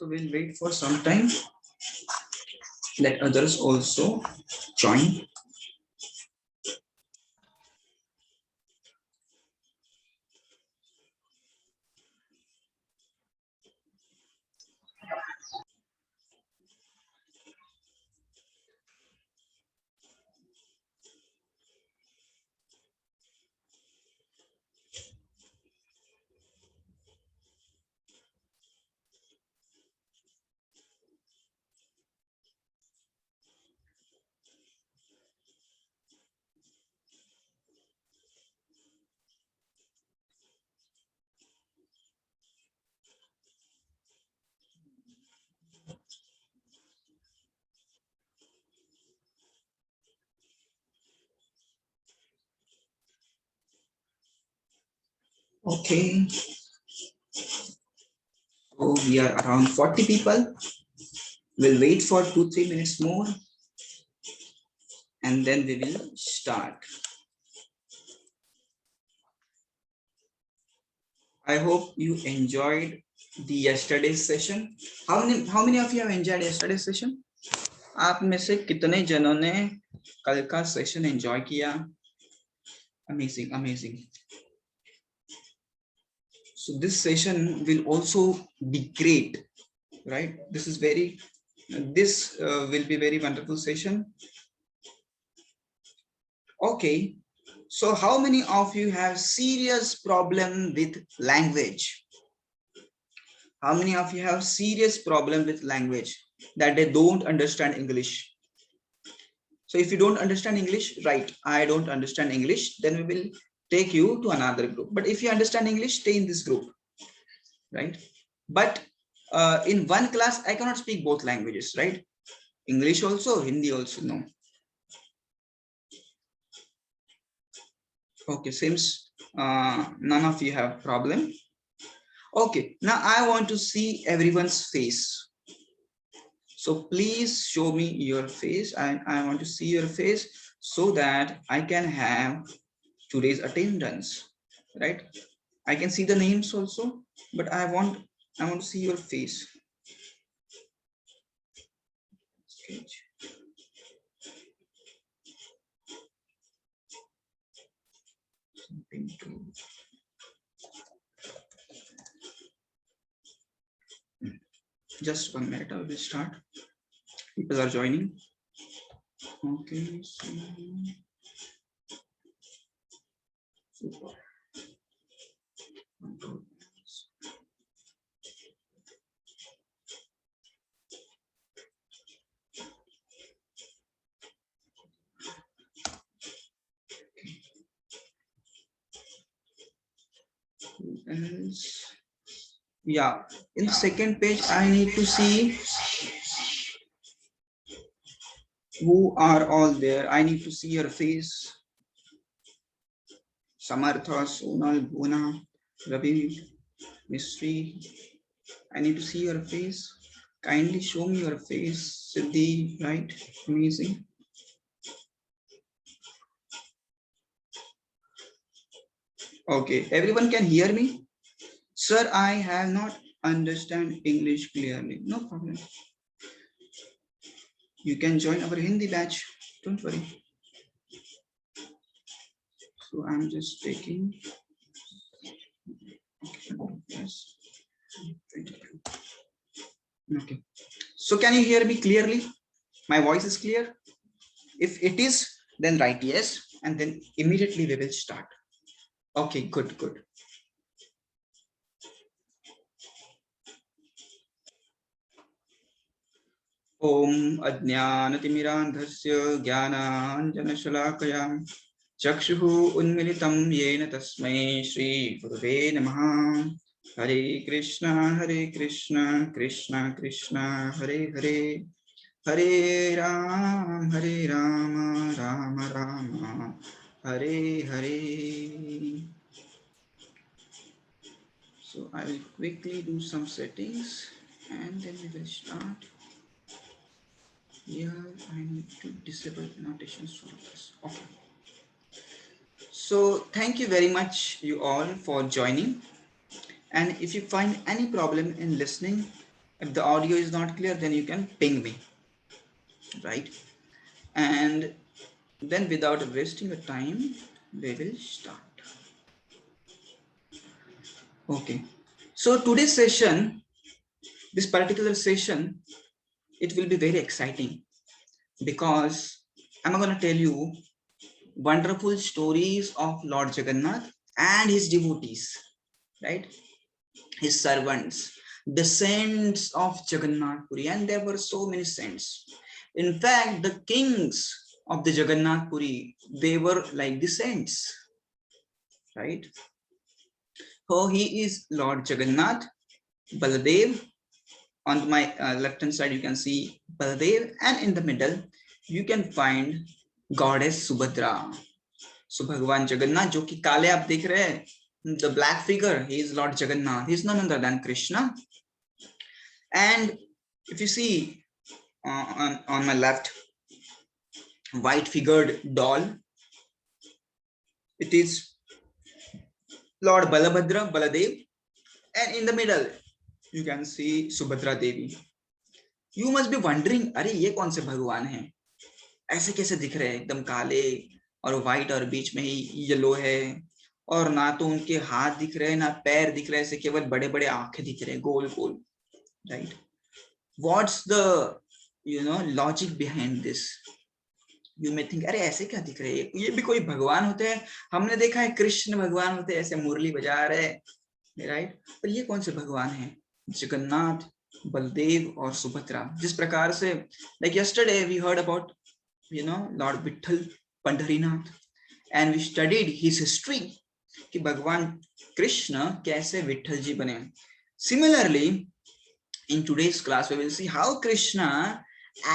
So we'll wait for some time. Let others also join. Okay. So we are around 40 people. We'll wait for 2-3 minutes more and then we will start. I hope you enjoyed the yesterday's session. How many of you have enjoyed yesterday's session? आप में से कितने जनों ने कल का session enjoy किया? Amazing, amazing. So this session will also be great, right? This will be very wonderful session. Okay, so how many of you have serious problem with language? How many of you have serious problem with language, that they don't understand English? So if you don't understand English, right, I don't understand English, then we will take you to another group. But if you understand English, stay in this group, right? But in one class, I cannot speak both languages, right? English also, Hindi also, no. Okay, seems none of you have problem. Okay, now I want to see everyone's face. So please show me your face. I want to see your face so that I can have today's attendance, right? I can see the names also, but I want to see your face. Sketch. Something to just 1 minute, I will start. People are joining. Okay, so super. Yeah, in the second page, I need to see who are all there. I need to see your face. Samartha, Sonal, Bhuna, Ravi, Mystery. I need to see your face. Kindly show me your face, Siddhi, right? Amazing. Okay, everyone can hear me? Sir, I have not understand English clearly. No problem. You can join our Hindi batch. Don't worry. So I'm just taking. Yes. 22. Okay. So can you hear me clearly? My voice is clear? If it is, then write yes, and then immediately we will start. Okay, good, good. Om Ajnanatimirandhasya Jnananjanashalaakaya Chakshuhu Unmilitam Yena Tasmai Shri Gurave Namaha. Hare Krishna, Krishna Krishna, Hare Hare, Hare Rama, Rama Rama, Hare Hare. So I will quickly do some settings and then we will start. Here I need to disable annotations for this. Okay. So thank you very much you all for joining. And if you find any problem in listening, If the audio is not clear, then you can ping me, right? And then without wasting your time, we will start. Okay. So today's session, this particular session, it will be very exciting because I'm going to tell you wonderful stories of Lord Jagannath and his devotees, right? His servants, the saints of Jagannath Puri, and there were so many saints. In fact, the kings of the Jagannath Puri, they were like the saints, right? So he is Lord Jagannath, Baladev. On my left hand side, you can see Baladev, and in the middle, you can find goddess Subhadra. So Bhagwan Jagannath, जो कि काले आप देख रहे हैं, the black figure, he is Lord Jagannath. He is none other than Krishna. And if you see on my left, white figured doll, it is Lord Balabhadra, Baladev, and in the middle, you can see Subhadra Devi. You must be wondering, अरे ये कौन से भगवान हैं? ऐसे कैसे दिख रहे हैं, एकदम काले और व्हाइट और बीच में ही येलो है, और ना तो उनके हाथ दिख रहे हैं ना पैर दिख रहे हैं, ऐसे केवल बड़े बड़े आंखें दिख रहे हैं, गोल गोल, right? What's the logic behind this? You may think अरे ऐसे क्या दिख रहे हैं, ये भी कोई भगवान होते हैं? हमने देखा है कृष्ण भगवान होते हैं, ऐसे मुरली बजा रहे, राइट? पर ये कौन से भगवान हैं? जगन्नाथ, बलदेव और सुभद्रा. जिस प्रकार से like yesterday we heard about lord Vithal Pandharinath and we studied his history कि भगवान कृष्ण कैसे विठल जी बने. Similarly in today's class we will see how Krishna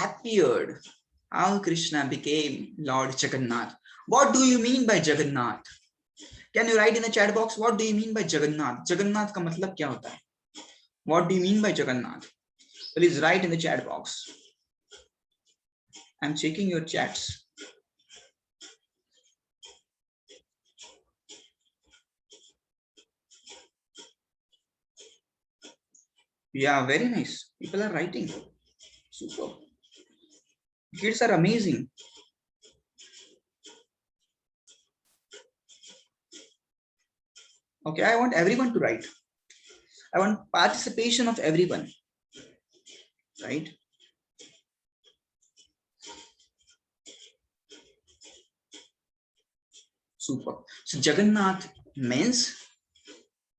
appeared, how Krishna became Lord Jagannath. What do you mean by Jagannath? Can you write in the chat box, what do you mean by Jagannath? Jagannath का मतलब क्या होता है? What do you mean by Jagannath? Please write in the chat box. I'm checking your chats. Yeah, very nice. People are writing. Super. Kids are amazing. Okay, I want everyone to write. I want participation of everyone, right? Super. So Jagannath means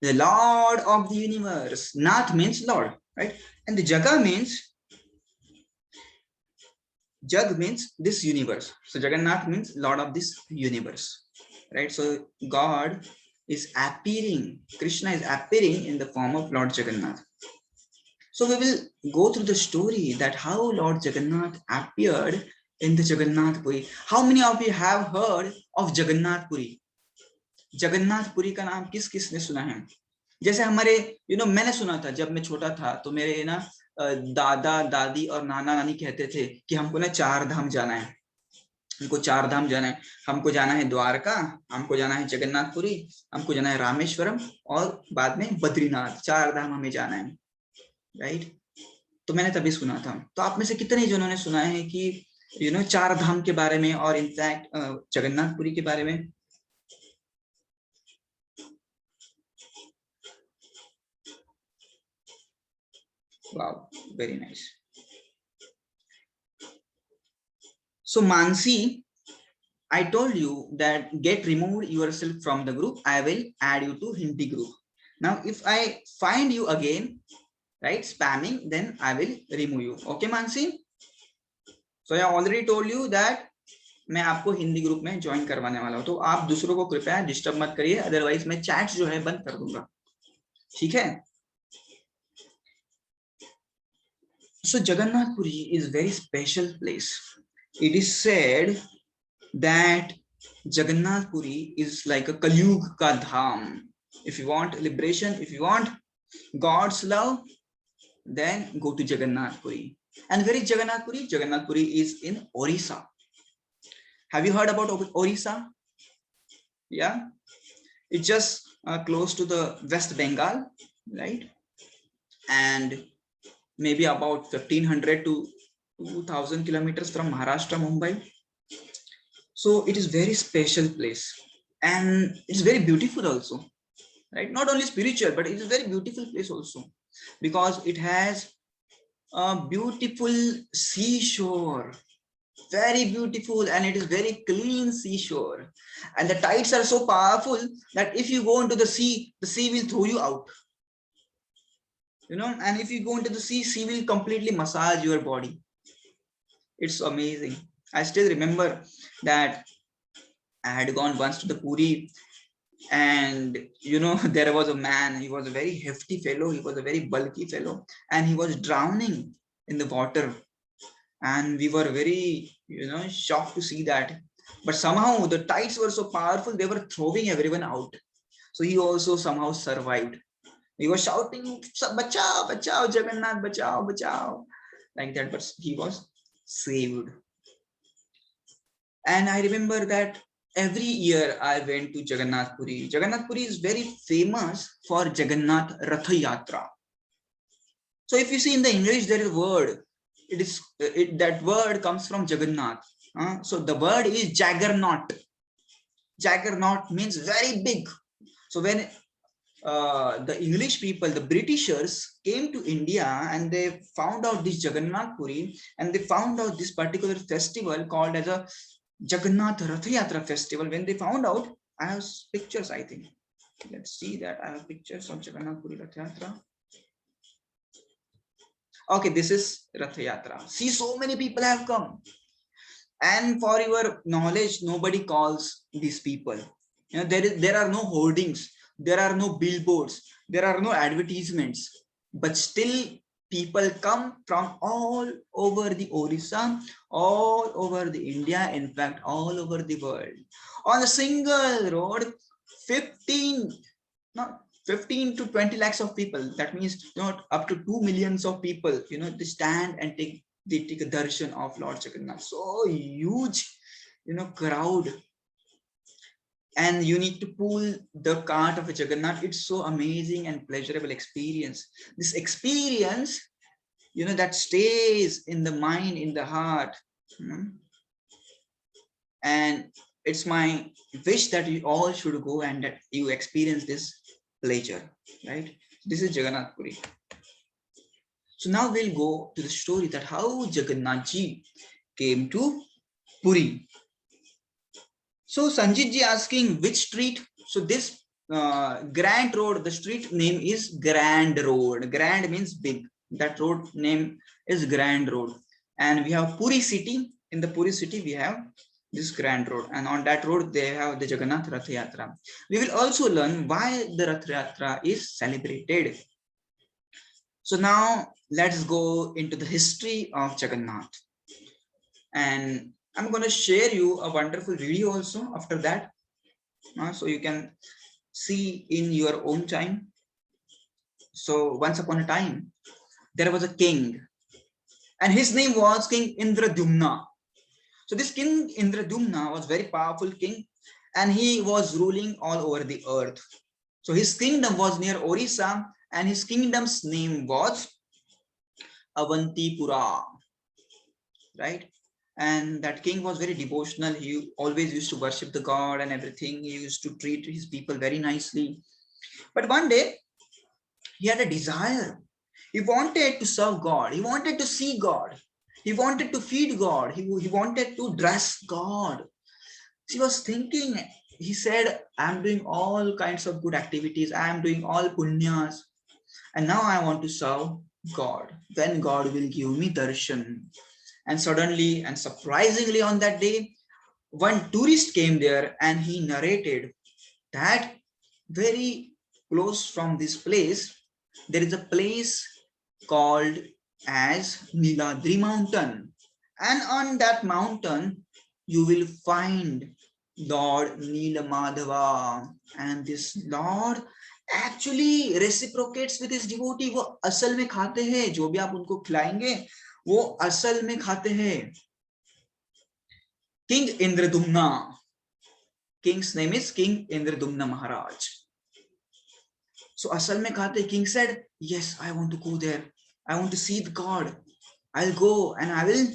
the Lord of the universe. Nath means Lord, right? And the Jaga means, Jag means this universe. So Jagannath means Lord of this universe, right? So God is appearing, Krishna is appearing in the form of Lord Jagannath. So we will go through the story that how Lord Jagannath appeared in the Jagannath Puri. How many of you have heard of Jagannath Puri? Jagannath Puri का नाम किस किस ने सुना है? जैसे हमारे मैंने सुना था जब मैं छोटा था, तो मेरे दादा दादी और नाना नानी कहते थे कि हमको ना 4 धाम जाना है, हमको 4 धाम जाना है. हमको जाना है द्वारका, हमको जाना है जगन्नाथपुरी, हमको जाना है रामेश्वरम और बाद में बद्रीनाथ. 4 धाम हमें जाना है, राइट? तो मैंने तभी सुना था. तो आप में से कितने जिन्होंने सुना है कि 4 धाम के बारे में और इनफैक्ट जगन्नाथपुरी के बारे में? Wow, very nice. So Mansi, I told you that get removed yourself from the group. I will add you to Hindi group. Now, if I find you again, right, spamming, then I will remove you. Okay, Mansi? So I already told you that मैं आपको Hindi group में join करवाने वाला हूं, तो आप दूसरों को कृपया डिस्टर्ब मत करिए, अदरवाइज मैं चैट जो है बंद कर दूंगा, ठीक है? So Jagannath Puri is very special place. It is said that Jagannath Puri is like a Kalyug ka dham. If you want liberation, if you want God's love, then go to Jagannath Puri. And where is Jagannath Puri? Jagannath Puri is in Orissa. Have you heard about Orissa? Yeah, it's just close to the West Bengal, right? And maybe about 1500 to 2000 kilometers from Maharashtra, Mumbai. So it is very special place, and it's very beautiful also, right? Not only spiritual, but it is a very beautiful place also, because it has a beautiful seashore, very beautiful, and it is very clean seashore, and the tides are so powerful that if you go into the sea will throw you out, you know. And if you go into the sea will completely massage your body. It's amazing. I still remember that I had gone once to the Puri, and you know, there was a man. He was a very hefty fellow, he was a very bulky fellow, and he was drowning in the water. And we were very, you know, shocked to see that. But somehow the tides were so powerful, they were throwing everyone out. So he also somehow survived. He was shouting, bachao, bachao, Jagannath, bachao, bachao, like that, but he was saved. And I remember that every year I went to Jagannath Puri. Jagannath Puri is very famous for Jagannath Ratha Yatra. So if you see in the English, there is a word. That word comes from Jagannath. So the word is jaggernaut. Jaggernaut means very big. So when the English people, the Britishers, came to India and they found out this Jagannath Puri, and they found out this particular festival called as a Jagannath Rath Yatra festival. When they found out, I have pictures, I think. Let's see that. I have pictures of Jagannath Puri Rath Yatra. Okay, this is Rath Yatra. See, so many people have come. And for your knowledge, nobody calls these people. You know, there are no hoardings, there are no billboards, there are no advertisements, but still people come from all over the Orissa, all over the India, in fact, all over the world. On a single road, 15, not 15 to 20 lakhs of people. That means not up to 2 millions of people, you know, they stand and they take a darshan of Lord Jagannath. So huge, you know, crowd. And you need to pull the cart of a Jagannath. It's so amazing and pleasurable experience. This experience, you know, that stays in the mind, in the heart. And it's my wish that you all should go and that you experience this pleasure, right? This is Jagannath Puri. So now we'll go to the story that how Jagannath Ji came to Puri. So Sanjit Ji asking which street? So this Grand Road, the street name is Grand Road. Grand means big. That road name is Grand Road. And we have Puri city. In the Puri city, we have this Grand Road. And on that road, they have the Jagannath Rath Yatra. We will also learn why the Rath Yatra is celebrated. So now let's go into the history of Jagannath. And I'm going to share you a wonderful video also after that. So you can see in your own time. So once upon a time, there was a king, and his name was King Indradyumna. So this King Indradyumna was very powerful king, and he was ruling all over the earth. So his kingdom was near Orissa, and his kingdom's name was Avantipura, right? And that king was very devotional. He always used to worship the god and everything. He used to treat his people very nicely. But one day, he had a desire. He wanted to serve God. He wanted to see God. He wanted to feed God. He wanted to dress God. He was thinking, he said, I'm doing all kinds of good activities. I am doing all punyas. And now I want to serve God. Then God will give me darshan. And suddenly and surprisingly on that day, one tourist came there and he narrated that very close from this place, there is a place called as Niladri Mountain. And on that mountain, you will find Lord Neelamadhava. And this Lord actually reciprocates with his devotee. वो असल में खाते हैं, जो भी आप उनको खिलाएंगे वो असल में खाते हैं. King Indradyumna. King's name is King Indradyumna Maharaj. So असल में खाते. King said, yes, I want to go there. I want to see the god. I'll go and I will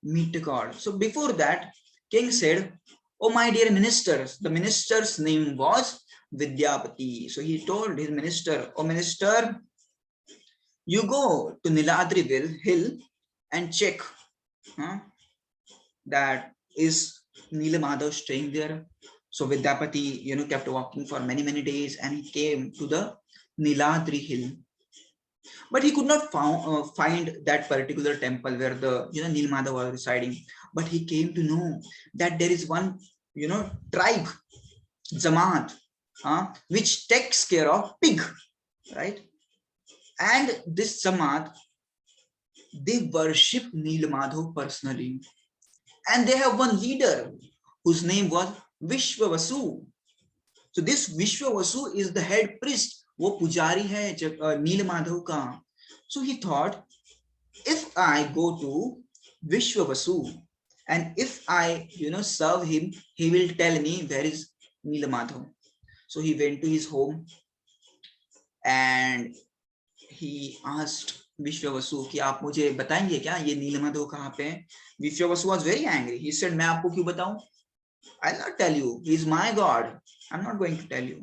meet the god. So before that, king said, oh my dear ministers, the minister's name was Vidyapati. So he told his minister, oh minister, you go to Niladri hill and check, huh, that is Nilamadhav staying there. So Vidyapati, kept walking for many days and he came to the Niladri hill. But he could not find that particular temple where the Nilmadha was residing. But he came to know that there is one tribe, Jamaat, which takes care of pig, right? And this Jamaat, they worship Nilmadhav personally, and they have one leader whose name was Vishwavasu. So this Vishwavasu is the head priest. वो पुजारी है नीलमाधव का. So he thought, if I go to Vishwavasu and if I serve him, he will tell me where is Nilamadhav. So he went to his home and he asked Vishwavasu कि आप मुझे बताएंगे क्या ये नीलमाधव कहाँ पे है? Vishwavasu was very angry. He said, मैं आपको क्यों बताऊं? I'll not tell you. He is my God. I'm not going to tell you.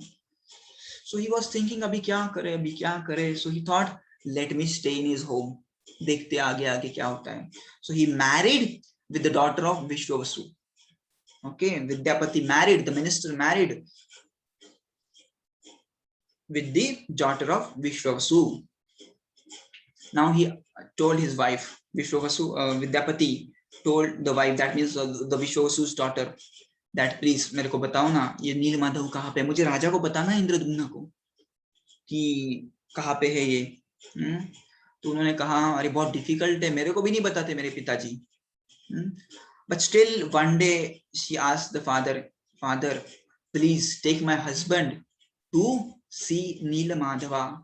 So he was thinking, अभी क्या करे? So he thought, let me stay in his home. देखते आगे क्या होता है. So he married with the daughter of Vishwavasu. Okay, Vidyapati married, the minister married with the daughter of Vishwavasu. Now he told his wife, Vishwavasu, Vidyapati told the wife, that means the Vishwavasu's daughter, that please मेरे को बताओ ना ये नीलमाधव कहाँ पे है. मुझे राजा को बताना इंद्रद्युम्न को कि कहाँ पे है ये. तो उन्होंने कहा अरे बहुत डिफिकल्ट है, मेरे को भी नहीं बताते मेरे पिताजी. But still one day she asked the father, please take my husband to see Nilamadhava.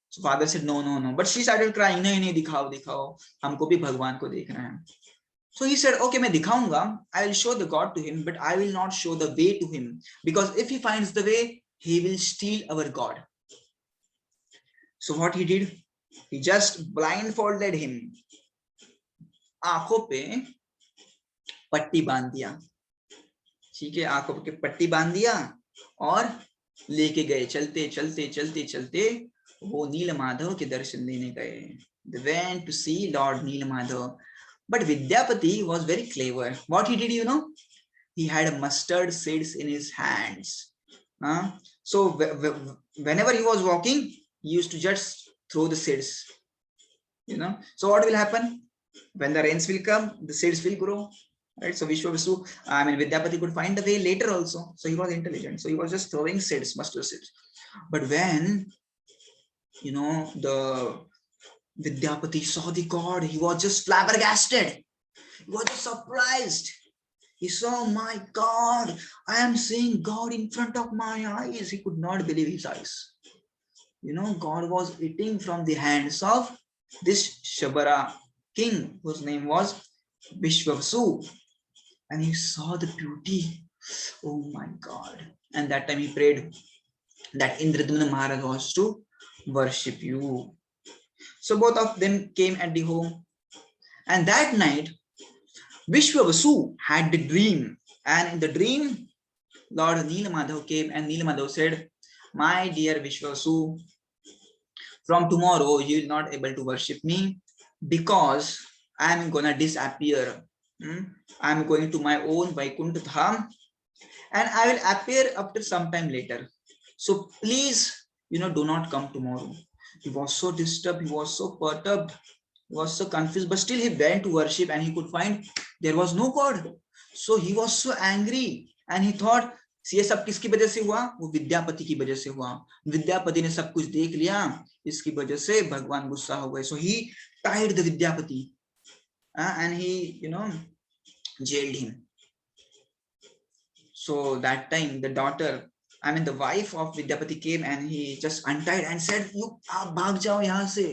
So father said no. But she started crying, नहीं दिखाओ हमको भी भगवान को देखना है. So he said, okay, मैं दिखाऊंगा, I will show the God to him, but I will not show the way to him, because if he finds the way, he will steal our God. So what he did, he just blindfolded him. आंखों पे पट्टी बांध दिया. ठीक है, आंखों पे पट्टी बांध दिया और लेके गए. चलते वो नीलमाधव के दर्शन देने गए. They went to see Lord Neelamadhav. But Vidyapati was very clever. What he did, he had mustard seeds in his hands. So whenever he was walking, he used to just throw the seeds. So what will happen? When the rains will come, the seeds will grow. Right? So Vishwavasu, Vidyapati could find the way later also. So he was intelligent. So he was just throwing seeds, mustard seeds. But when, the Vidyapati saw the god, he was just flabbergasted. He was just surprised. He saw, my God, I am seeing God in front of my eyes. He could not believe his eyes. God was eating from the hands of this Shabara king, whose name was Vishwavasu. And he saw the beauty. Oh my God. And that time he prayed that Indradyumna Maharaj was to worship you. So both of them came at the home. And that night, Vishwavasu had the dream. And in the dream, Lord Neelamadhav came and Neelamadhav said, my dear Vishwavasu, from tomorrow you will not able to worship me because I am gonna disappear. I am going to my own Vaikuntha Dham and I will appear after some time later. So please, do not come tomorrow. He was so disturbed, he was so perturbed, he was so confused, but still he went to worship and he could find there was no God. So he was so angry and he thought, ये सब किसकी वजह से हुआ? वो विद्यापति की वजह से हुआ. विद्यापति ने सब कुछ देख लिया, इसकी वजह से भगवान गुस्सा हो गए. So he tied the Vidyapati and he, jailed him. So that time the daughter, the wife of Vidyapati came and he just untied and said, you आप भाग जाओ यहाँ से,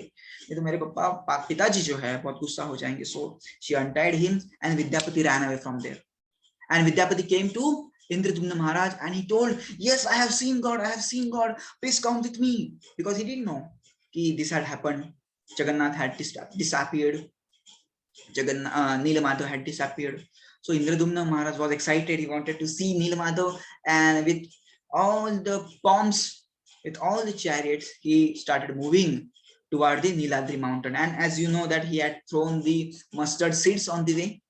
ये तो मेरे पिताजी जो है बहुत गुस्सा हो जाएंगे. So she untied him and Vidyapati ran away from there. And Vidyapati came to Indradyumna Maharaj and he told, yes, I have seen God, please come with me, because he didn't know this had happened. Jagannath had disappeared. Neelamadhav had disappeared. So Indradumna Maharaj was excited. He wanted to see Neelamadhav, and with all the pomps, with all the chariots, he started moving toward the Niladri mountain. And as you know that he had thrown the mustard seeds on the way.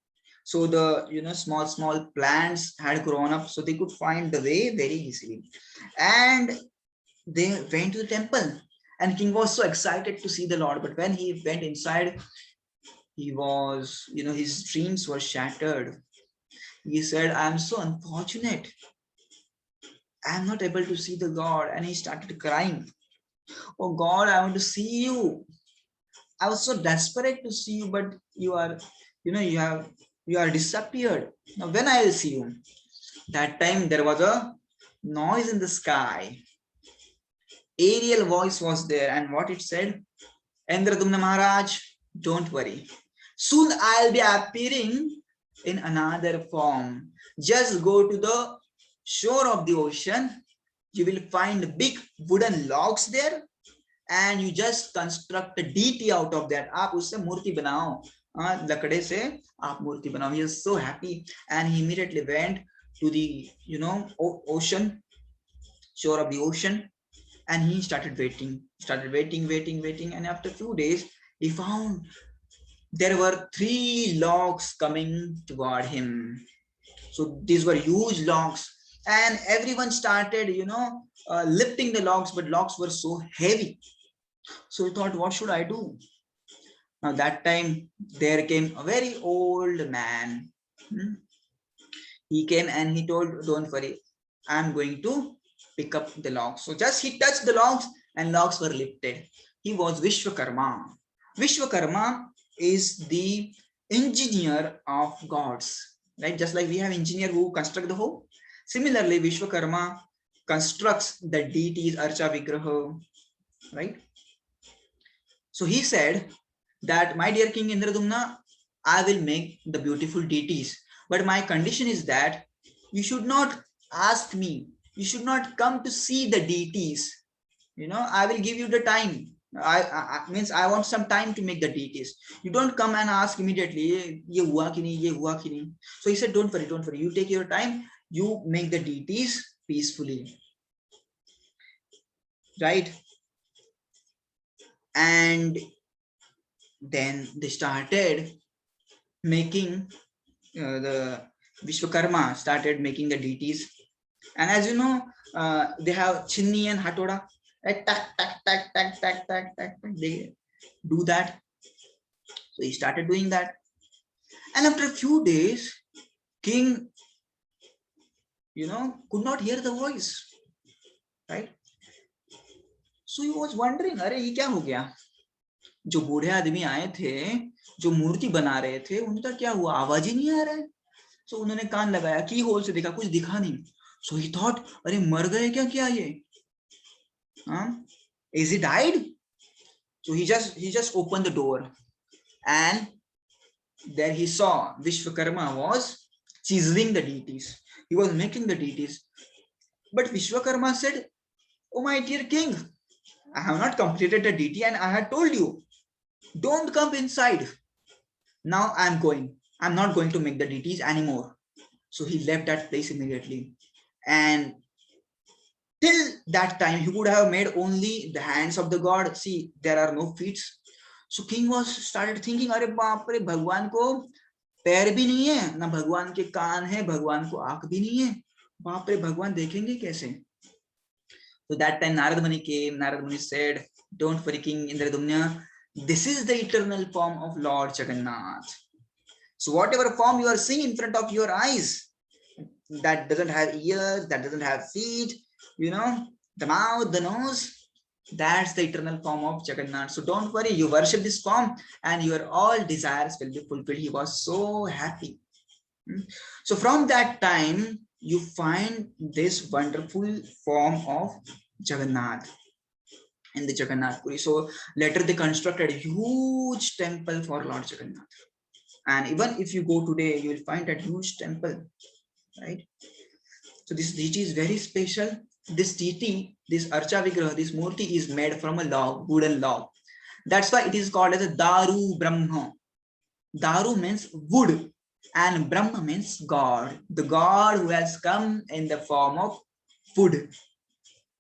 So the small plants had grown up, so they could find the way very easily. And they went to the temple. And king was so excited to see the Lord. But when he went inside, he was, his dreams were shattered. He said, I'm so unfortunate. I'm not able to see the God. And he started crying. Oh God, I want to see you. I was so desperate to see you, but you are, you are disappeared. Now when I will see you? That time there was a noise in the sky. Ariel voice was there, and what it said? Indradumna Maharaj, don't worry. Soon I'll be appearing in another form. Just go to the shore of the ocean. You will find big wooden logs there, and you just construct a deity out of that. आप उससे मूर्ति बनाओ, लकड़े से आप मूर्ति बनाओ. He was so happy, and he immediately went to the ocean, shore of the ocean, and he started waiting, and after a few days he found there were 3 logs coming toward him. So these were huge logs, and everyone started lifting the logs, but logs were so heavy. So he thought, what should I do? Now that time there came a very old man. He came and he told, don't worry, I'm going to pick up the logs. So just he touched the logs and logs were lifted. He was Vishwakarma. Vishwakarma is the engineer of gods, right? Just like we have engineer who construct the home. Similarly, Vishwakarma constructs the deities, Archa Vigraha, right? So he said that, my dear King Indradumna, I will make the beautiful deities, but my condition is that you should not ask me, you should not come to see the deities. I will give you the time. I means I want some time to make the deities. You don't come and ask immediately, ye hua ki nahi, ye hua ki nahi. So he said, don't worry, you take your time, you make the deities peacefully, right? And then they started making the Vishwakarma started making the deities. And as you know, they have Chinni and Hatoda, right? Tak, tak, tak, tak, tak, tak, tak, tak. They do that. So he started doing that. And after a few days, king, could not hear the voice, right? So he was wondering, अरे ये क्या हो गया? जो बूढ़े आदमी आए थे, जो मूर्ति बना रहे थे, उनका क्या हुआ? आवाज ही नहीं आ रहा है. So उन्होंने कान लगाया, की होल से देखा, कुछ दिखा नहीं. So he thought, अरे मर गए क्या ये? Is he died? So he just opened the door, and there he saw Vishwakarma was chiseling the deities. He was making the deities. But Vishwakarma said, oh my dear king, I have not completed the deity, and I had told you, don't come inside. Now I'm going. I'm not going to make the deities anymore. So he left that place immediately. And till that time, he would have made only the hands of the god. See, there are no feet. So king was started thinking, अरे बाप रे, भगवान को पैर भी नहीं है, ना भगवान के कान है, भगवान को आंख भी नहीं है. बाप रे, भगवान देखेंगे कैसे? So that time Narad Muni came. Narad Muni said, don't worry, King Indradumna, this is the eternal form of Lord Jagannath. So whatever form you are seeing in front of your eyes, that doesn't have ears, that doesn't have feet, the mouth, the nose, that's the eternal form of Jagannath. So don't worry, you worship this form and your all desires will be fulfilled. He was so happy. So from that time, you find this wonderful form of Jagannath in the Jagannath Puri. So later they constructed a huge temple for Lord Jagannath. And even if you go today, you will find that huge temple, right? So this deity is very special. This deity, this Archa Vigraha, this Murti is made from a log, wooden log. That's why it is called as a Daru Brahma. Daru means wood and Brahma means God, the God who has come in the form of food,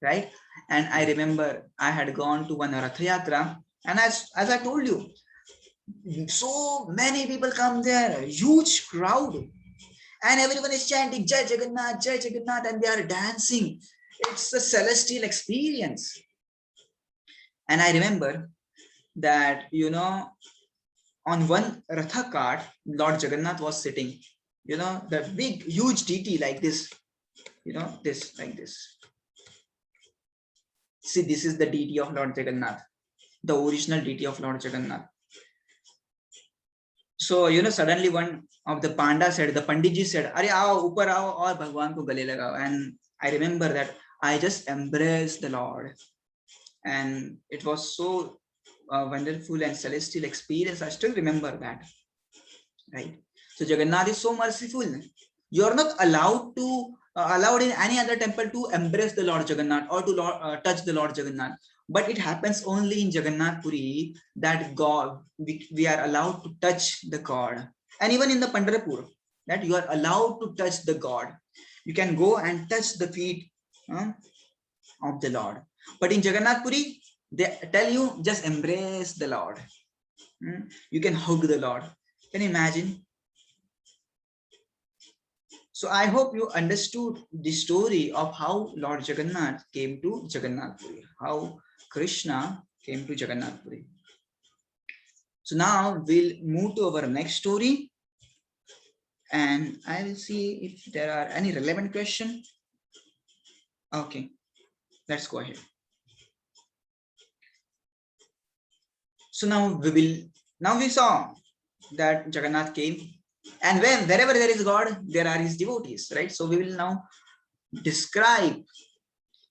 right? And I remember I had gone to one Rath Yatra, and as I told you, so many people come there, huge crowd, and everyone is chanting Jai Jagannath, and they are dancing. It's a celestial experience. And I remember that, on one Ratha cart, Lord Jagannath was sitting, the big, huge deity like this, this, like this. See, this is the deity of Lord Jagannath, the original deity of Lord Jagannath. So, suddenly one of the Panda said, the Panditji said, Are aao, upar aao aur Bhagwan ko gale lagao. And I remember that I just embraced the Lord. And it was so wonderful and celestial experience. I still remember that, right? So Jagannath is so merciful. You are not allowed in any other temple to embrace the Lord Jagannath or to touch the Lord Jagannath. But it happens only in Jagannath Puri that God, we are allowed to touch the God. And even in the Pandharpur, that you are allowed to touch the God. You can go and touch the feet of the Lord. But in Jagannath Puri, they tell you just embrace the Lord. You can hug the Lord. Can you imagine? So I hope you understood the story of how Lord Jagannath came to Jagannath Puri, how Krishna came to Jagannath Puri. So now we'll move to our next story, and I will see if there are any relevant questions. Okay, let's go ahead. So now we saw that Jagannath came, and wherever there is God, there are his devotees, right? So we will now describe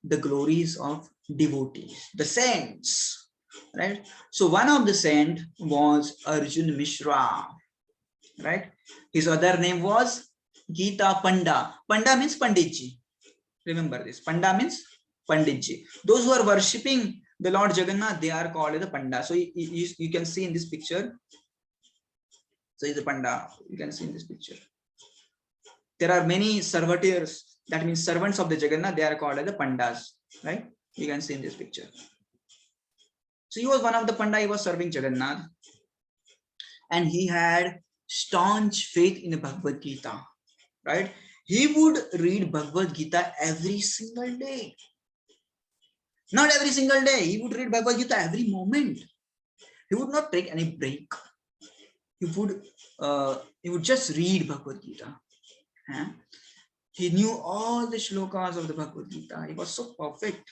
the glories of devotees, the saints, right? So one of the saint was Arjun Mishra, right? His other name was Gita Panda. Panda means Panditji. Remember this. Panda means Panditji. Those who are worshipping the Lord Jagannath, they are called as the Panda. So you can see in this picture. So is the Panda. You can see in this picture. There are many servitors. That means servants of the Jagannath. They are called as the Pandas, right? You can see in this picture. So he was one of the Panda. He was serving Jagannath, and he had staunch faith in the Bhagavad Gita, right? He would read Bhagavad Gita every single day. Not every single day. He would read Bhagavad Gita every moment. He would not take any break. He would just read Bhagavad Gita. He knew all the shlokas of the Bhagavad Gita. He was so perfect.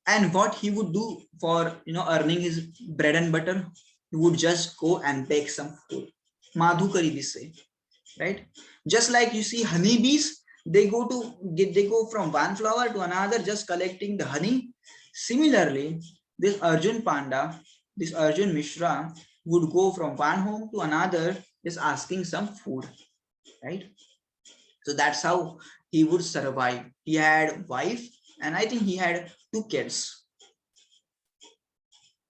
And what he would do for earning his bread and butter, he would just go and bake some food. Madhukari, we say, right? Just like you see honeybees, they go from one flower to another, just collecting the honey. Similarly, this Arjun Panda, this Arjun Mishra would go from one home to another, just asking some food, right? So that's how he would survive. He had wife, and I think he had 2 kids.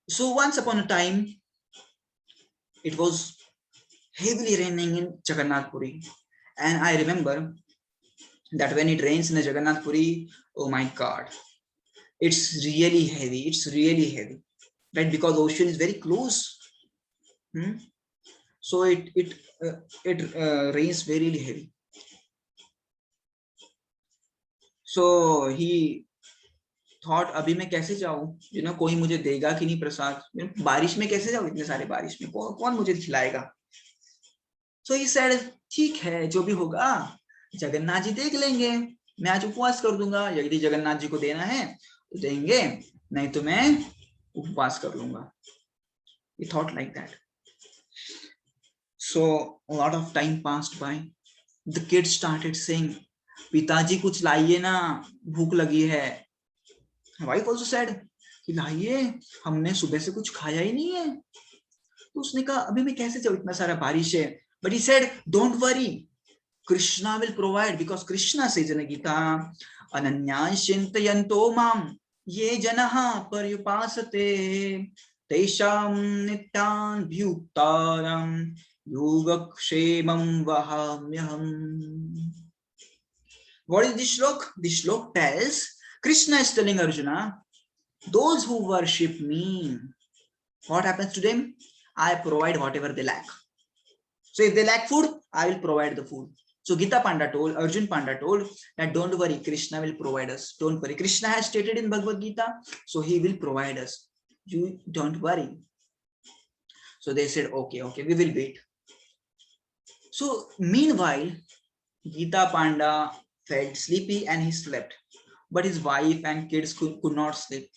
So once upon a time, it was heavily raining in Jagannath Puri, and I remember that when it rains in the Jagannath Puri, oh my God, it's really heavy. It's really heavy, right? Because ocean is very close. So it rains very heavy. So he thought, अभी मैं कैसे जाऊं? कोई मुझे देगा कि नहीं प्रसाद? बारिश में कैसे जाऊं? इतने सारे बारिश में कौन मुझे खिलाएगा? So he said, ठीक है, जो भी होगा जगन्नाथ जी देख लेंगे. मैं आज उपवास कर दूंगा. यदि जगन्नाथ जी को देना है तो देंगे, नहीं तो मैं उपवास कर लूंगा. He thought like that. So a lot of time passed by. The kids started saying, पिताजी कुछ लाइए ना, भूख लगी है. Wife also said कि लाइए, हमने सुबह से कुछ खाया ही नहीं है. तो उसने कहा अभी मैं कैसे जाऊं, इतना सारा बारिश है. But he said, don't worry, Krishna will provide, because Krishna says in Gita, Ananyas Chintayanto Mam ये जनः पर्युपासते तेषां नित्यानभ्युक्तानां योगक्षेमं वहाम्यहम्. What is this shlok? This shlok tells, Krishna is telling Arjuna, those who worship me, what happens to them? I provide whatever they lack. So if they lack food, I will provide the food. So Gita Panda told, Arjun Panda told that don't worry, Krishna will provide us. Don't worry. Krishna has stated in Bhagavad Gita, so he will provide us. You don't worry. So they said, okay, we will wait. So meanwhile, Gita Panda felt sleepy and he slept. But his wife and kids could not sleep.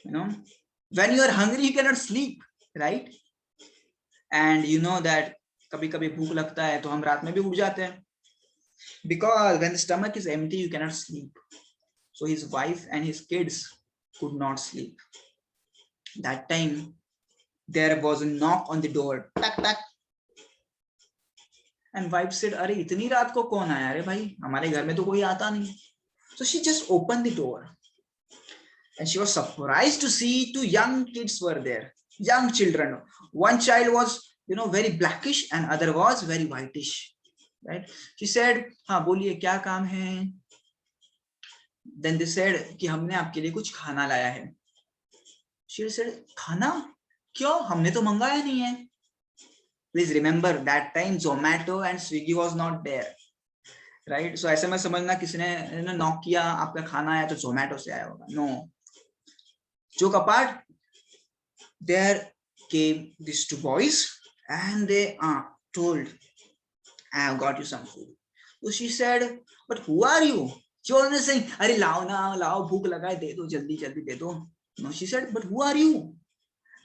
You know, when you are hungry, you cannot sleep, right? And you know that कभी-कभी भूख लगता है तो हम रात में भी उठ जाते हैं. Because when the stomach is empty, you cannot sleep. So his wife and his kids could not sleep. That time, there was a knock on the door. Tak, tak. And wife said, अरे इतनी रात को कौन आया? अरे भाई हमारे घर में तो कोई आता नहीं. So she just opened the door. And she was surprised to see two young kids were there. Young children. One child was, very blackish and other was very whitish. Right? She said, हाँ बोलिए क्या काम है? Then they said कि हमने आपके लिए कुछ खाना लाया है. She said, खाना? क्यों? हमने तो मंगाया नहीं है. Please remember that time Zomato and Swiggy was not there. Right? So ऐसे में समझना किसी ने नॉक किया आपका खाना आया तो Zomato से आया होगा. No. Joke apart, there came these two boys and they told, I have got you some food. So she said, but who are you? She was saying, अरे लाओ ना लाओ भूख लगाए दे दो जल्दी जल्दी दे दो. No, she said, but who are you?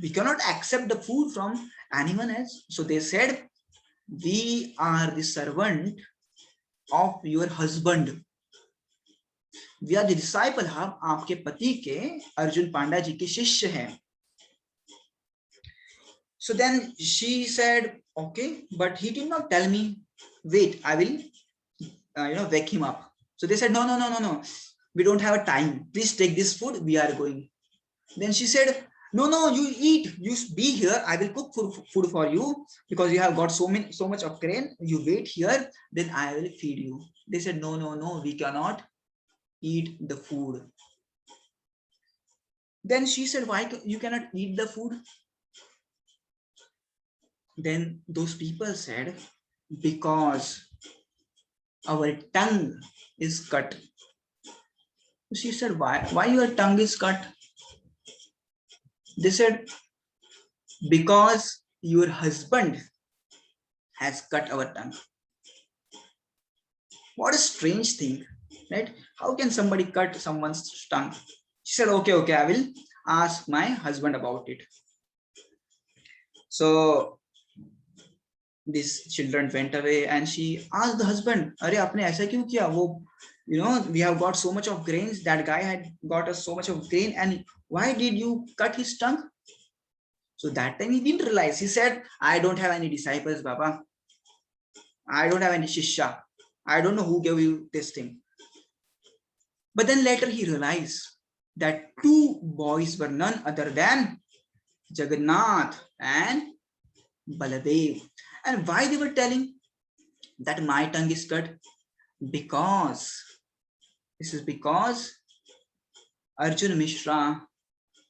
We cannot accept the food from anyone else. So they said, we are the servant of your husband. We are the disciple. हम आपके पति के अर्जुन पांडा जी के शिष्य हैं. So then she said, okay, but he did not tell me. Wait, I will, wake him up. So they said, no. We don't have a time. Please take this food. We are going. Then she said, no, you eat. You be here. I will cook food for you because you have got so much of grain. You wait here. Then I will feed you. They said, no. We cannot eat the food. Then she said, why you cannot eat the food? Then those people said, because our tongue is cut. She said, why your tongue is cut? They said, because your husband has cut our tongue. What a strange thing, right? How can somebody cut someone's tongue? She said, okay, I will ask my husband about it. So these children went away and she asked the husband, अरे आपने ऐसा क्यों किया? वो, we have got so much of grains. That guy had got us so much of grain, and why did you cut his tongue? So that time he didn't realize. He said, I don't have any disciples, Baba. I don't have any shishya. I don't know who gave you this thing. But then later he realized that two boys were none other than Jagannath and Baladev. And why they were telling that my tongue is cut? Because Arjun Mishra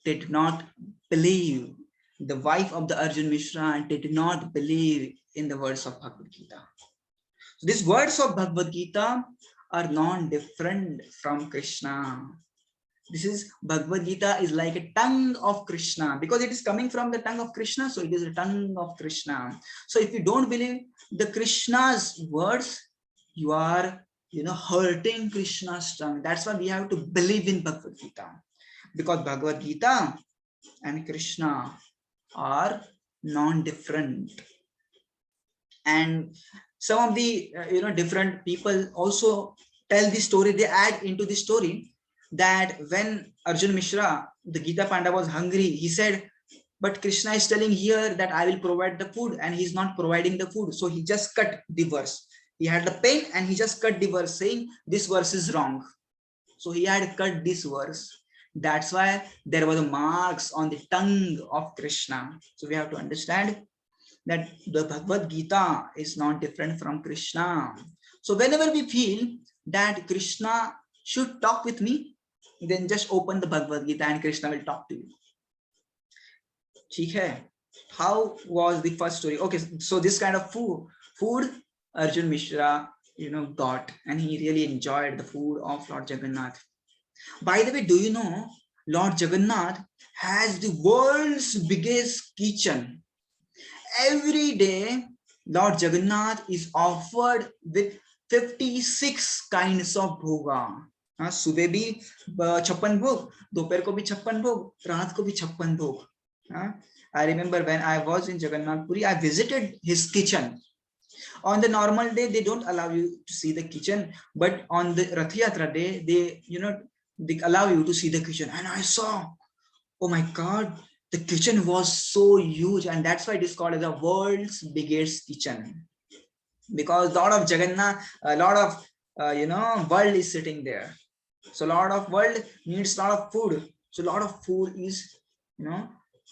did not believe, the wife of the Arjun Mishra did not believe in the words of Bhagavad Gita. So these words of Bhagavad Gita are non-different from Krishna. This is Bhagavad Gita is like a tongue of Krishna because it is coming from the tongue of Krishna. So it is a tongue of Krishna. So if you don't believe the Krishna's words, you are, hurting Krishna's tongue. That's why we have to believe in Bhagavad Gita, because Bhagavad Gita and Krishna are non-different. And some of the, different people also tell the story. They add into the story that when Arjun Mishra, the Gita Panda, was hungry, he said, but Krishna is telling here that I will provide the food, and he's not providing the food. So he just cut the verse. He had the pen and he just cut the verse saying this verse is wrong. So he had cut this verse. That's why there were the marks on the tongue of Krishna. So we have to understand that the Bhagavad Gita is not different from Krishna. So whenever we feel that Krishna should talk with me, then just open the Bhagavad Gita and Krishna will talk to you. Okay. How was the first story? Okay, so this kind of food Arjun Mishra, got, and he really enjoyed the food of Lord Jagannath. By the way, do you know Lord Jagannath has the world's biggest kitchen? Every day, Lord Jagannath is offered with 56 kinds of bhoga. सुबह भी 56 भोग, दोपहर को भी 56 भोग, रात को भी 56 भोग. I remember when I was in Jagannath Puri, I visited his kitchen. On the normal day, they don't allow you to see the kitchen, but on the Rath Yatra day, they allow you to see the kitchen. And I saw, oh my God, the kitchen was so huge, and that's why it is called as the world's biggest kitchen. Because a lot of Jagannath, a lot of, world is sitting there. So a lot of world needs a lot of food. So a lot of food is,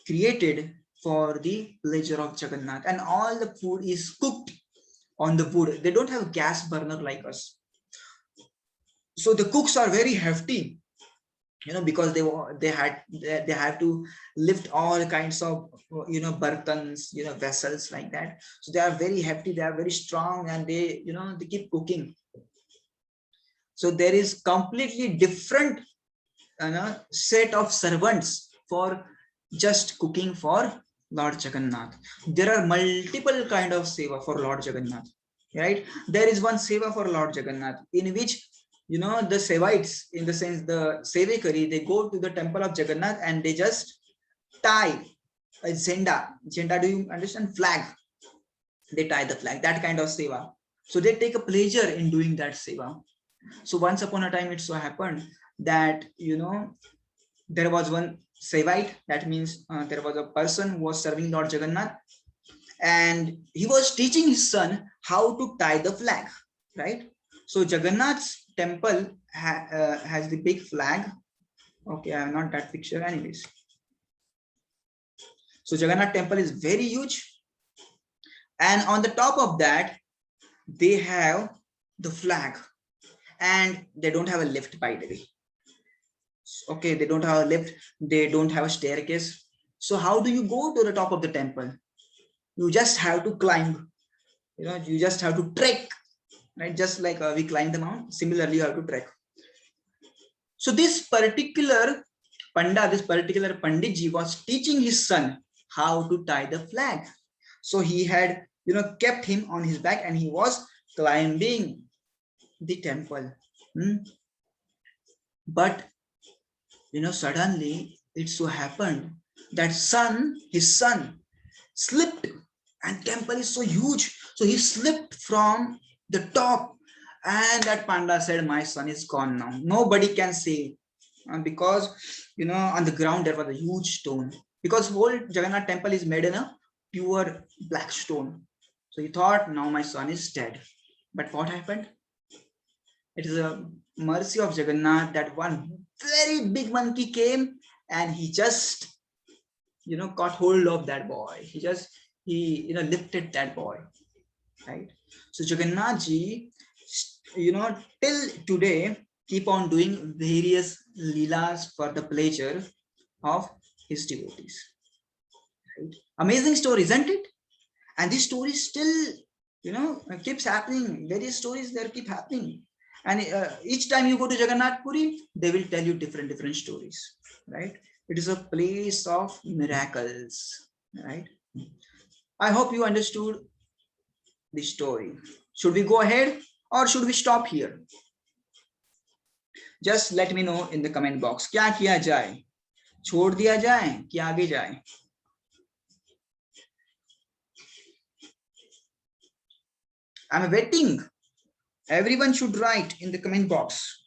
created for the pleasure of Jagannath, and all the food is cooked on the wood. They don't have a gas burner like us. So the cooks are very hefty, because they have to lift all kinds of bartans, vessels like that. So they are very hefty, they are very strong, and they keep cooking. So there is completely different set of servants for just cooking for Lord Jagannath. There are multiple kind of seva for Lord Jagannath, right? There is one seva for Lord Jagannath in which the Sevites, in the sense the Sevikari, they go to the temple of Jagannath and they just tie a zenda. Zenda, do you understand? Flag. They tie the flag, that kind of seva. So they take a pleasure in doing that seva. So once upon a time, it so happened that, there was one Sevite, that means there was a person who was serving Lord Jagannath, and he was teaching his son how to tie the flag, right? So Jagannath's temple has the big flag. Okay, I have not that picture anyways. So Jagannath temple is very huge, and on the top of that they have the flag, and they don't have a lift, by the way. Okay, they don't have a lift, they don't have a staircase. So how do you go to the top of the temple? You just have to climb, you just have to trek, right? Just like we climb the mountain, similarly you have to trek. So this particular Panditji was teaching his son how to tie the flag. So he had kept him on his back, and he was climbing the temple. But suddenly it so happened that his son slipped, and temple is so huge, so he slipped from the top, and that panda said, my son is gone now, nobody can save. Because on the ground there was a huge stone, because whole Jagannath temple is made in a pure black stone. So he thought, now my son is dead. But what happened? It is a mercy of Jagannath that one very big monkey came, and he just caught hold of that boy. He lifted that boy, right? So Jagannath ji, till today keep on doing various leelas for the pleasure of his devotees, right? Amazing story, isn't it? And this story still keeps happening. Various stories there keep happening. And each time you go to Jagannath Puri, they will tell you different stories, right? It is a place of miracles, right? I hope you understood the story. Should we go ahead or should we stop here? Just let me know in the comment box. क्या किया जाए? छोड़ दिया जाए कि आगे जाए? I'm waiting. Everyone should write in the comment box.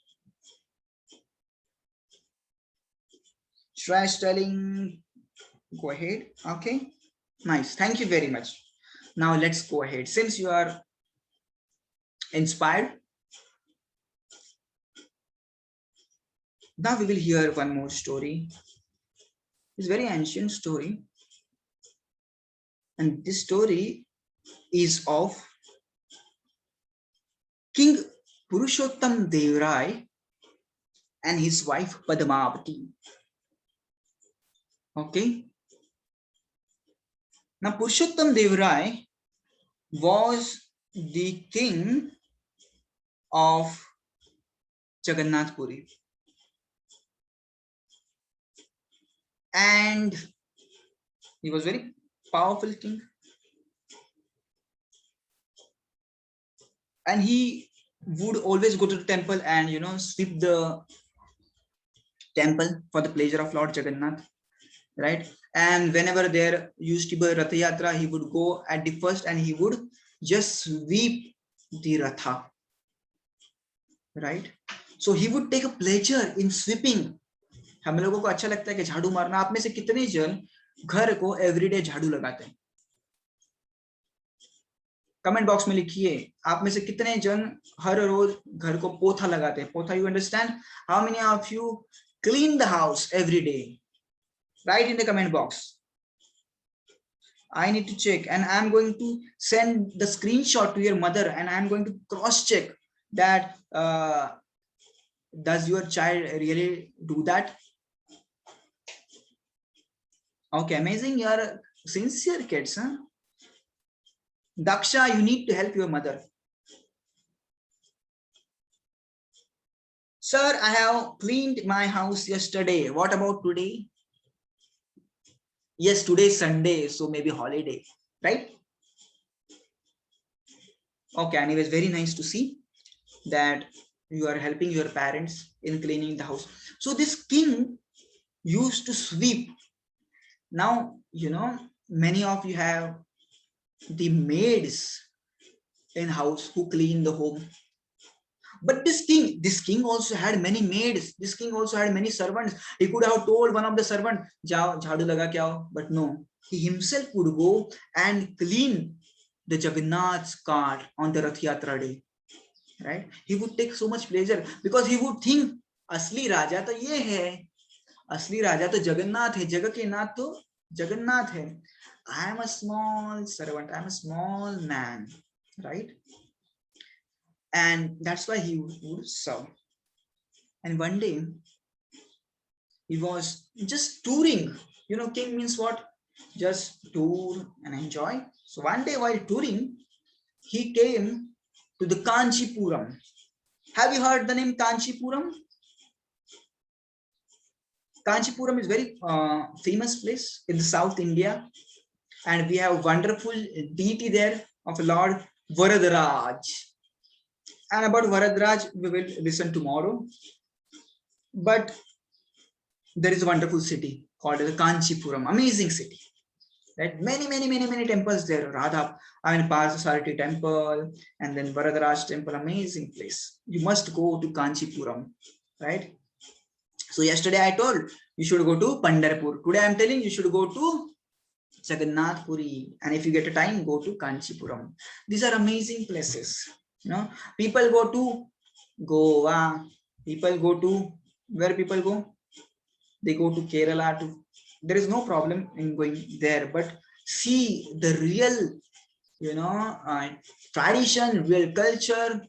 Try telling, go ahead. Okay, nice. Thank you very much. Now let's go ahead. Since you are inspired, Now we will hear one more story. It's a very ancient story. And this story is of King Purushottam Dev Rai and his wife Padmavati. Okay. Now Purushottam Dev Rai was the king of Jagannath Puri. And he was very powerful king. And he would always go to the temple and sweep the temple for the pleasure of Lord Jagannath, right? And whenever there used to be a Ratha Yatra, he would go at the first and he would just sweep the Ratha, right? So he would take a pleasure in sweeping. हम लोगों को अच्छा लगता है कि झाड़ू मारना. आप में से कितने जन घर को एवरीडे झाड़ू लगाते हैं? कमेंट बॉक्स में लिखिए. आप में से कितने जन हर रोज घर को पोथा लगाते हैं? पोथा, you understand? How many of you clean the house every day? Write in the comment box. I need to check, and I'm going to send the screenshot to your mother, and I'm going to cross check that does your child really do that? Okay, amazing. You are sincere kids, huh? Daksha, you need to help your mother. Sir, I have cleaned my house yesterday. What about today? Yes, today is Sunday, so maybe holiday, right? Okay, anyways, very nice to see that you are helping your parents in cleaning the house. So this king used to sweep. Now, many of you have the maids in house who clean the home. But this king also had many maids. This king also had many servants. He could have told one of the servants, "Jao, jhadu laga ke aao." But no, he himself would go and clean the Jagannath's cart on the Rath Yatra day. Right? He would take so much pleasure because he would think, असली राजा तो ये है, असली राजा तो जगन्नाथ है, जगत के नाथ तो जगन्नाथ है. I am a small servant, I am a small man, right? And that's why he would serve. And one day he was just touring. King means what? Just tour and enjoy. So one day while touring, he came to the Kanchipuram. Have you heard the name Kanchipuram? Kanchipuram is very famous place in the South India, and we have wonderful deity there of Lord Varadaraj. And about Varadaraj we will listen tomorrow. But there is a wonderful city called the Kanchipuram, amazing city. Right? Many temples there. Parthasarathi temple, and then Varadaraj temple, amazing place. You must go to Kanchipuram, right? So yesterday I told you should go to Pandharpur. Today I am telling you should go to Jagannath Puri, and if you get a time, go to Kanchipuram. These are amazing places. People go to Goa. People go to where people go? They go to Kerala too. There is no problem in going there, but see the real, tradition, real culture,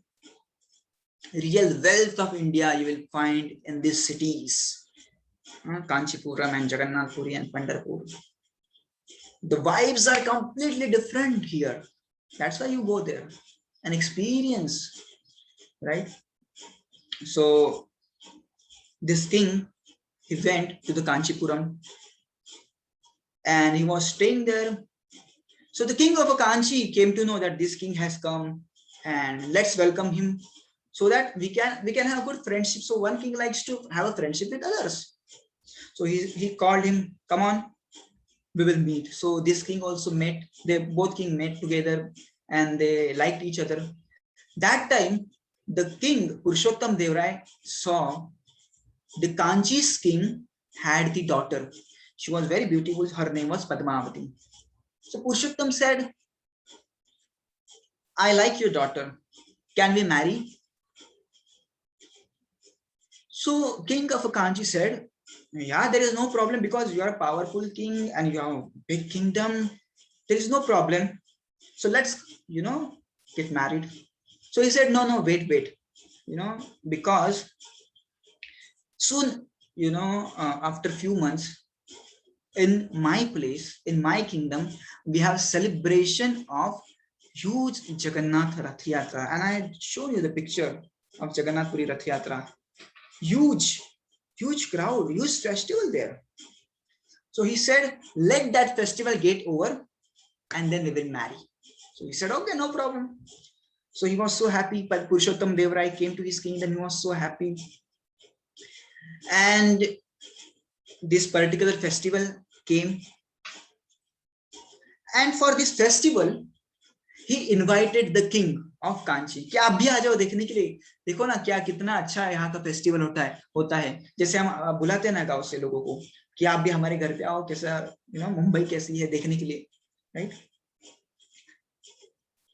real wealth of India you will find in these cities, Kanchipuram and Jagannath Puri and Pandharpur. The vibes are completely different here. That's why you go there and experience, right? So this king, he went to the Kanchipuram and he was staying there. So the king of Kanchi came to know that this king has come, and let's welcome him so that we can have good friendship. So one king likes to have a friendship with others. So he called him, come on, we will meet. So this king also met. They both king met together and they liked each other. That time the king Purushottam Dev Rai saw the Kanchi's king had the daughter. She was very beautiful. Her name was Padmavati. So Purushottam said, I like your daughter. Can we marry? So king of Kanchi said, yeah, there is no problem because you are a powerful king and you have a big kingdom. There is no problem. So let's, get married. So he said, no, wait, because soon, after few months, in my place, in my kingdom, we have celebration of huge Jagannath Rath Yatra. And I shown you the picture of Jagannath Puri Rath Yatra. Huge, huge crowd, huge festival there. So he said, let that festival get over and then we will marry. So he said, okay, no problem. So he was so happy. But Purushottam Dev Rai came to his kingdom. He was so happy. And this particular festival came. And for this festival, he invited the king of Kanchi कि आप भी आ जाओ देखने के लिए. देखो ना क्या कितना अच्छा यहाँ का फेस्टिवल होता है. जैसे हम बुलाते हैं ना गांव से लोगों को कि आप भी हमारे घर पे आओ, कैसा मुंबई कैसी है देखने के लिए, राइट.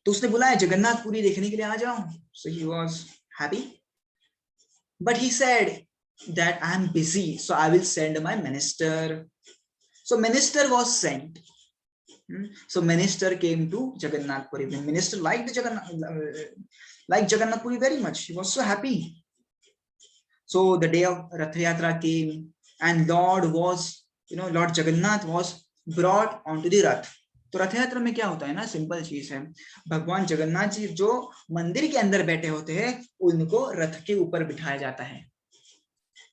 तो उसने बुलाया जगन्नाथपुरी देखने के लिए, आ जाओ. So he was happy, but he said that I am busy, so I will send my minister. So minister was sent. So minister came to Jagannath Puri. The minister liked Jagannath Puri very much. He was so happy. So the day of Rath Yatra came, and Lord Jagannath was brought onto the Rath. तो रथ यात्रा में क्या होता है ना, simple चीज है. भगवान जगन्नाथ जी जो मंदिर के अंदर बैठे होते हैं उनको रथ के ऊपर बिठाया जाता है.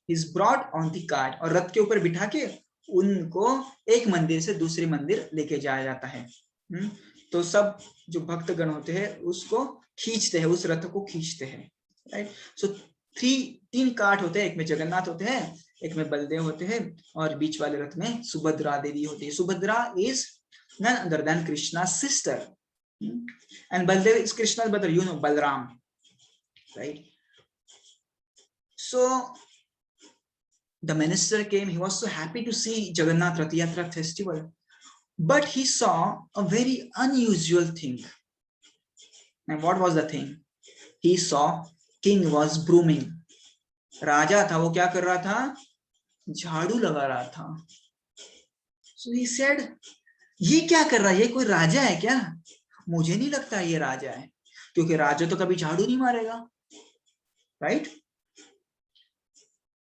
He's brought on the cart, और रथ के ऊपर बिठा के उनको एक मंदिर से दूसरे मंदिर लेके जाया जाता है. तो सब जो भक्तगण होते हैं उसको खींचते हैं, उस रथ को खींचते हैं, राइट. सो 3 काट होते हैं, एक में जगन्नाथ होते हैं, एक में बलदेव होते हैं, और बीच वाले रथ में सुभद्रा देवी होती है. Subhadra is none other than Krishna's sister, and Baldev is Krishna's brother, Balram, right? So the minister came. He was so happy to see Jagannath Rath Yatra festival, but he saw a very unusual thing. And what was the thing? He saw king was brooming. राजा था, वो क्या कर रहा था? झाड़ू लगा रहा था. So he said, ये क्या कर रहा है? ये कोई राजा है क्या? मुझे नहीं लगता ये राजा है, क्योंकि राजा तो कभी झाड़ू नहीं मारेगा, राइट.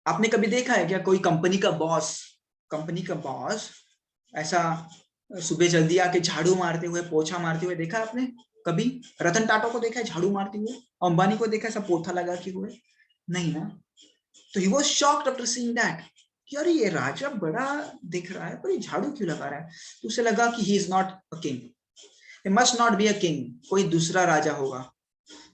आपने कभी देखा है क्या कोई कंपनी का बॉस ऐसा सुबह जल्दी आके झाड़ू मारते हुए, पोछा मारते हुए देखा आपने कभी? रतन टाटा को देखा है झाड़ू मारते हुए? अंबानी को देखा है सब पोथा लगा के हुए? नहीं ना. तो he was shocked after seeing that कि अरे ये राजा बड़ा दिख रहा है पर ये झाड़ू क्यों लगा रहा है. तो उसे लगा कि he is not a king, he must not be a king, कोई दूसरा राजा होगा.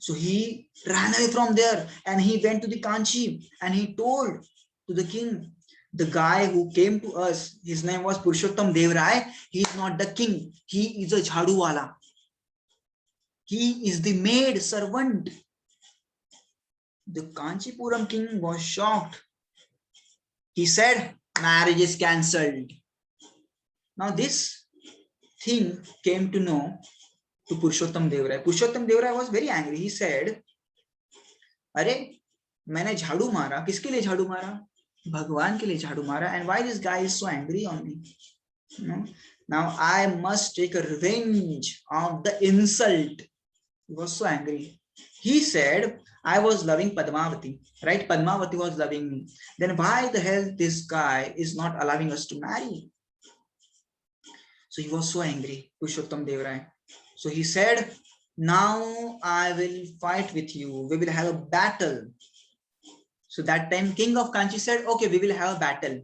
So he ran away from there and he went to the Kanchi and he told to the king, the guy who came to us, his name was Purushottam Dev Rai, he is not the king, he is a jhadu wala, he is the maid servant. The Kanchipuram king was shocked. He said, marriage is cancelled. Now this thing came to know to Purushottam Dev Rai. Purushottam Dev Rai was very angry. He said, अरे मैंने झाड़ू मारा, किसके लिए झाड़ू मारा? भगवान के लिए झाड़ू मारा. And why this guy is so angry on me? Now I must take a revenge of the insult. He was so angry. He said, I was loving Padmavati, right? Padmavati was loving me. Then why the hell this guy is not allowing us to marry? So he was so angry, Purushottam Dev Rai. So he said, now I will fight with you. We will have a battle. So that time king of Kanchi said, okay, we will have a battle.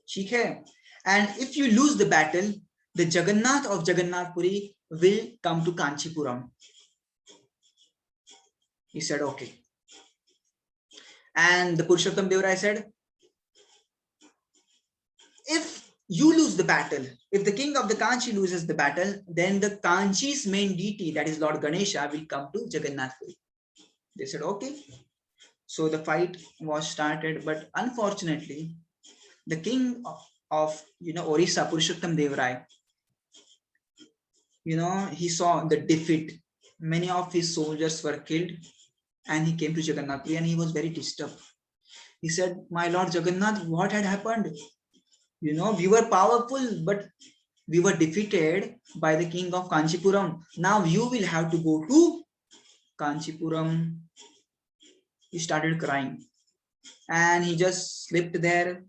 ठीक है? And if you lose the battle, the Jagannath of Jagannath Puri will come to Kanchipuram. He said, okay. And the Purushottam Dev Rai said, if you lose the battle, if the king of the Kanchi loses the battle, then the Kanchi's main deity, that is Lord Ganesha, will come to Jagannath Puri. They said, okay. So the fight was started, but unfortunately, the king of Orissa, Purushottam Dev Rai, he saw the defeat. Many of his soldiers were killed, and he came to Jagannath Puri, and he was very disturbed. He said, my Lord Jagannath, what had happened? You know, we were powerful, but we were defeated by the king of Kanchipuram. Now you will have to go to Kanchipuram. He started crying and he just slipped there.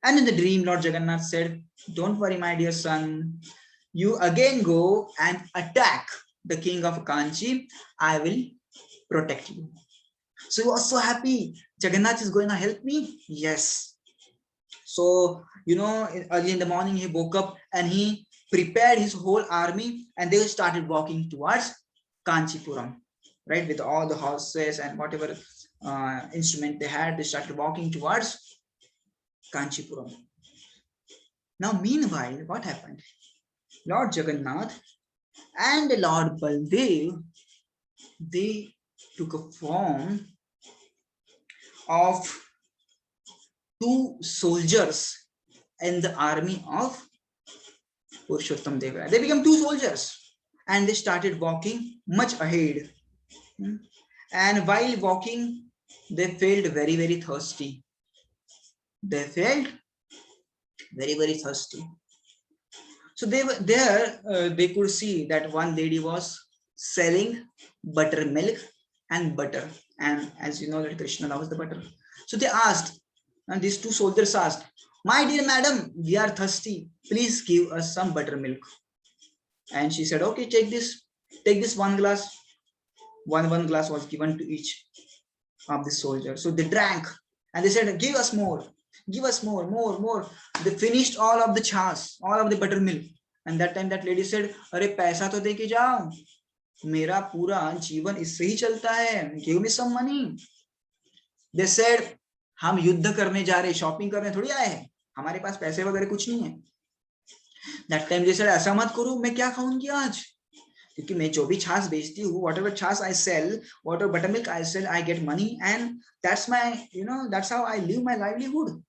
And in the dream, Lord Jagannath said, don't worry, my dear son. You again go and attack the king of Kanchi. I will protect you. So he was so happy. Jagannath is going to help me? Yes. So, you know, early in the morning, he woke up and he prepared his whole army and they started walking towards Kanchipuram, right? With all the horses and whatever instrument they had, they started walking towards Kanchipuram. Now, meanwhile, what happened? Lord Jagannath and Lord Baldev, they took a form of two soldiers in the army of Purushottam Deva. They became two soldiers and they started walking much ahead. And while walking, they felt very, very thirsty. They felt very, very thirsty. So they were there, they could see that one lady was selling buttermilk and butter. And as you know, that Krishna loves the butter. So they asked, and these two soldiers asked, my dear madam, we are thirsty. Please give us some buttermilk. And she said, okay, take this one glass. One glass was given to each of the soldiers. So they drank and they said, give us more. Give us more. They finished all of the chas, all of the buttermilk. And that time that lady said, अरे पैसा तो दे के जाओ, मेरा पूरा जीवन इससे ही चलता है. Give me some money. They said, हम युद्ध करने जा रहे, शॉपिंग करने थोड़ी आए हैं, हमारे पास पैसे वगैरह कुछ नहीं है. That time they said, ऐसा मत करो, मैं क्या खाऊंगी आज, क्योंकि मैं जो भी छाछ बेचती हूँ, whatever छाछ I sell, whatever buttermilk I sell, I get money, and that's my, you know, that's how I live my livelihood.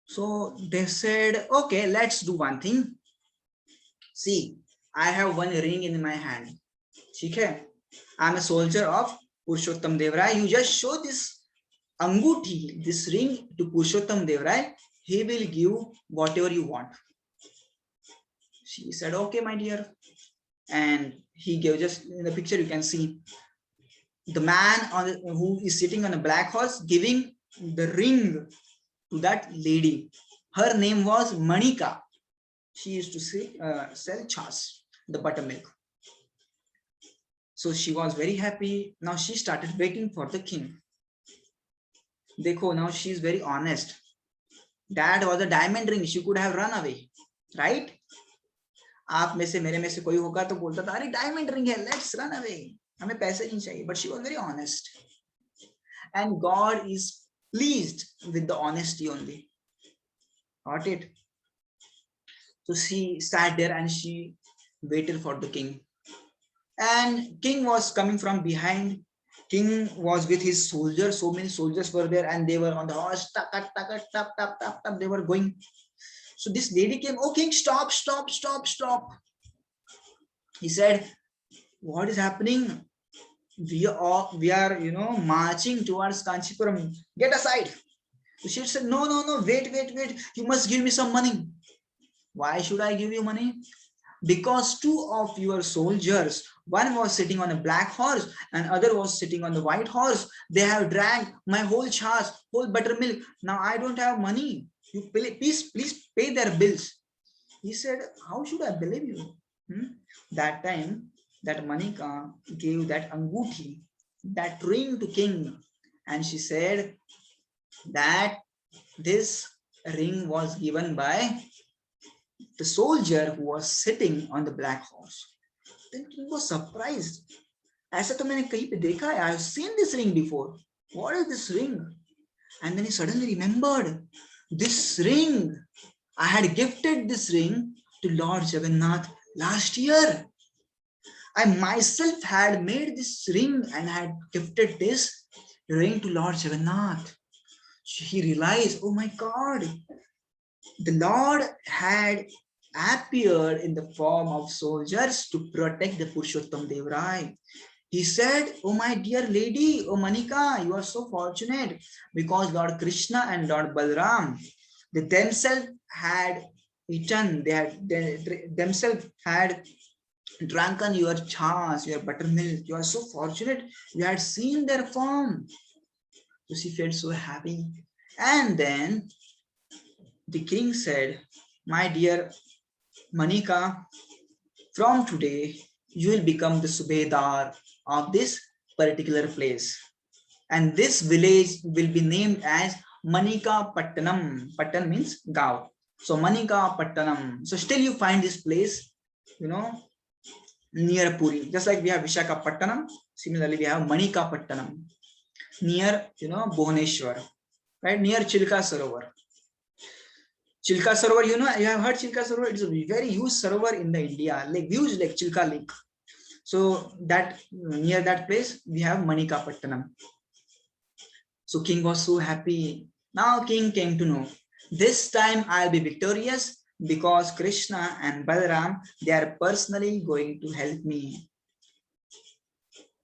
So they said, okay, let's do one thing. See, I have one ring in my hand. Okay, I'm a soldier of Purushottam Deva Rai. You just show this anguti, this ring to Purushottam Deva Rai. He will give whatever you want. She said, okay, my dear. And he gave, just in the picture, you can see the man who is sitting on a black horse giving the ring to that lady. Her name was Manika. She used to sell chas, the buttermilk. So she was very happy. Now she started waiting for the king. Dekho, now she is very honest. That was a diamond ring. She could have run away, right? आप में से मेरे में से कोई होगा तो बोलता था, अरे डायमंड रिंग है, लेट्स रन अवे, हमें पैसे नहीं चाहिए. But she was very honest, and God is pleased with the honesty only. Got it? So she sat there and she waited for the king. And king was coming from behind. King was with his soldiers. So many soldiers were there, and they were on the horse. Tap, tap, tap, tap, tap, tap, tap. They were going. So this lady came. Oh, king, stop, stop, stop, stop. He said, what is happening? We are, you know, marching towards Kanchipuram. Get aside. So she said, no, wait. You must give me some money. Why should I give you money? Because two of your soldiers, one was sitting on a black horse and other was sitting on the white horse. They have drank my whole chas, whole buttermilk. Now I don't have money. You please pay their bills. He said, how should I believe you? That time, that Manika gave that anguti, that ring to king, and she said that this ring was given by the soldier who was sitting on the black horse. Then king was surprised. ऐसा तो मैंने कहीं पे देखा है. I have seen this ring before. What is this ring? And then he suddenly remembered this ring. I had gifted this ring to Lord Jagannath last year. I myself had made this ring and had gifted this ring to Lord Jagannath. He realized, oh my God, the Lord had appeared in the form of soldiers to protect the Purushottam Deva Rai. He said, "Oh my dear lady, oh Manika, you are so fortunate because Lord Krishna and Lord Balram, they themselves had eaten, they themselves had drunken your chas, your buttermilk. You are so fortunate. You had seen their form." So she felt so happy. And then the king said, "My dear Manika, from today, you will become the Subedar of this particular place. And this village will be named as Manika Pattanam. Pattan means Gaon. So Manika Pattanam. So still you find this place, you know, near Puri. Just like we have Visakhapattanam, similarly we have Manika Pattanam near, Bhubaneswar, right? Near Chilka Sarovar. Chilka Sarovar, you have heard Chilka Sarovar. It's a very huge sarovar in the India, like huge, like Chilka Lake. So that near that place we have Manika Pattanam. So king was so happy. Now king came to know, this time I'll be victorious because Krishna and Balaram, they are personally going to help me.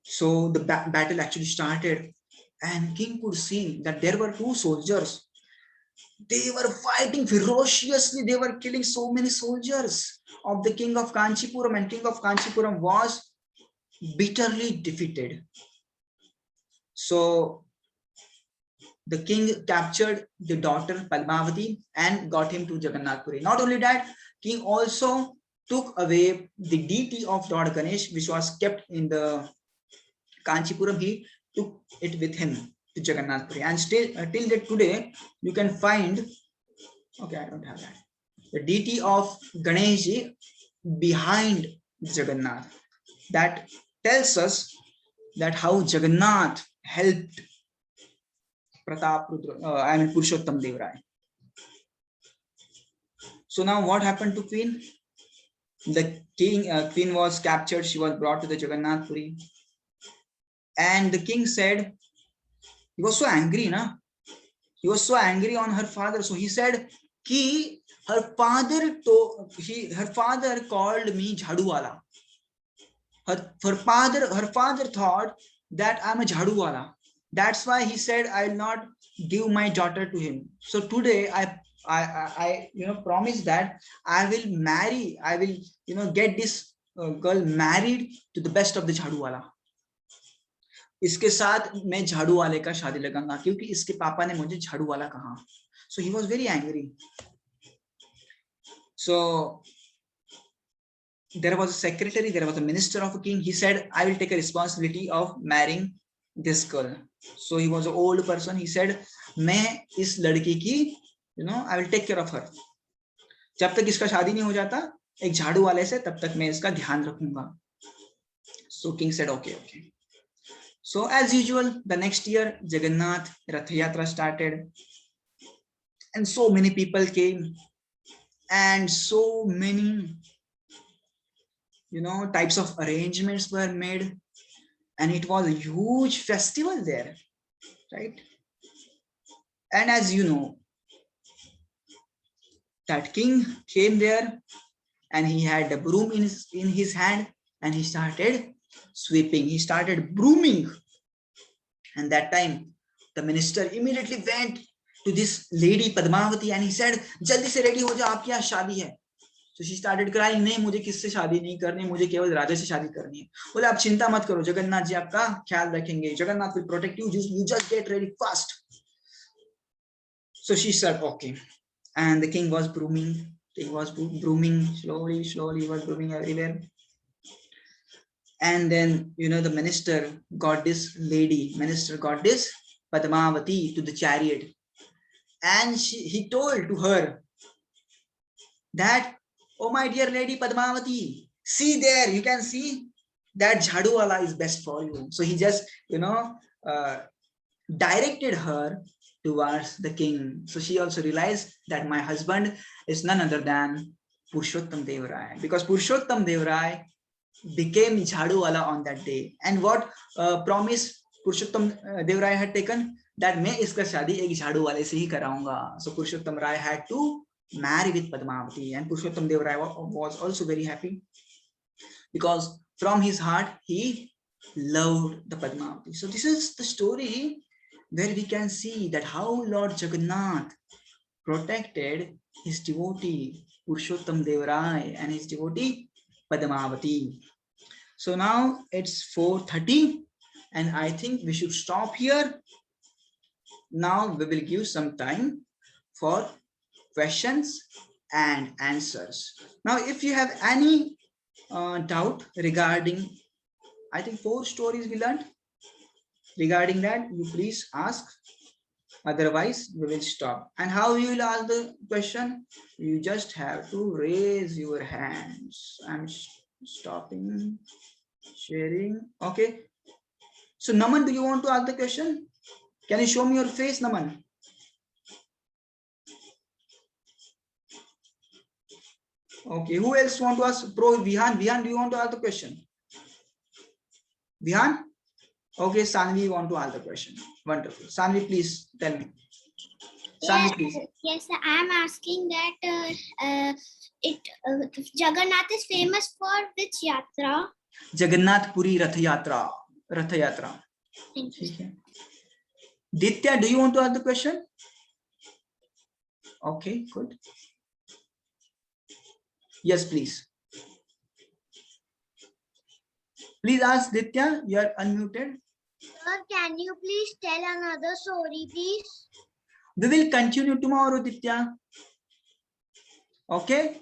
So the battle actually started, and king could see that there were two soldiers. They were fighting ferociously. They were killing so many soldiers of the king of Kanchipuram, and king of Kanchipuram was bitterly defeated. So the king captured the daughter Padmavati and got him to Jagannath Puri. Not only that, king also took away the deity of Lord Ganesh, which was kept in the Kanchipuram. He took it with him to Jagannath Puri. And still, till today, you can find, okay, I don't have that, the deity of Ganeshji behind Jagannath. That tells us that how Jagannath helped Pratap Rudra, Purushottam Dev Rai. So now what happened to Queen? The Queen was captured. She was brought to the Jagannath Puri. And the king said, he was so angry, na? He was so angry on her father. So he said, her father called me Jhaduwala. Her father thought that I'm a Jhaduwala. That's why he said, I will not give my daughter to him. So today I promise that I will get this girl married to the best of the Jhaduwala. इसके साथ मैं झाड़ू वाले का शादी लगाऊंगा क्योंकि इसके पापा ने मुझे झाड़ू वाला कहा. So he was very angry. So there was a secretary, there was a minister of a king. He said, I will take a responsibility of marrying this girl. So he was an old person. He said, मैं इस लड़की की, I will take care of her. जब तक इसका शादी नहीं हो जाता एक झाड़ू वाले से, तब तक मैं इसका ध्यान रखूंगा. So king said, okay. So as usual, the next year, Jagannath Rath Yatra started, and so many people came, and so many, types of arrangements were made, and it was a huge festival there, right? And as you know, that king came there, and he had a broom in his hand, and he started sweeping. He started brooming. And that time, the minister immediately went to this lady Padmavati and he said, "Jaldi se ready ho ja, aapki yahan shaadi hai." So she started crying, "नहीं, मुझे किससे शादी नहीं करनी, मुझे केवल राजा से शादी करनी है." बोले, "आप चिंता मत करो, जगन्नाथ जी आपका ख्याल रखेंगे. Jagannath will protect you. You just get ready fast." So she said, "Okay." And the king was brooming. He was brooming slowly. He was brooming everywhere. And then, the minister got this Padmavati to the chariot. And he told to her that, "Oh, my dear lady Padmavati, see there, you can see that Jhaduwala is best for you." So he just, directed her towards the king. So she also realized that my husband is none other than Purushottam Dev Rai, because Purushottam Dev Rai became Jhaduwala on that day. And what promise Purushottam Dev Rai had taken, that मैं इसका शादी एक झाड़ू वाले से ही कराऊंगा. So Purushottam Rai had to marry with Padmavati, and Purushottam Dev Rai was also very happy because from his heart he loved the Padmavati. So this is the story where we can see that how Lord Jagannath protected his devotee Purushottam Devarai and his devotee Padmavati. So now it's 4:30 and I think we should stop here. Now we will give some time for questions and answers. Now if you have any doubt regarding, I think 4 stories we learned, regarding that, you please ask. Otherwise, we will stop. And how you will ask the question? You just have to raise your hands. I'm stopping sharing. Okay. So, Naman, do you want to ask the question? Can you show me your face, Naman? Okay. Who else want to ask? Pro Vihan. Vihan, do you want to ask the question? Vihan? Okay, Sanvi want to ask the question. Wonderful. Sanvi, please tell me. Sanvi, please. Yes, I am asking that Jagannath is famous for which yatra? Jagannath Puri Rath Yatra. Rath Yatra. Thank you. Okay. Ditya, do you want to ask the question? Okay, good. Yes, please. Please ask Ditya. You are unmuted. Sir, can you please tell another story, please? We will continue tomorrow, Ditya. Okay.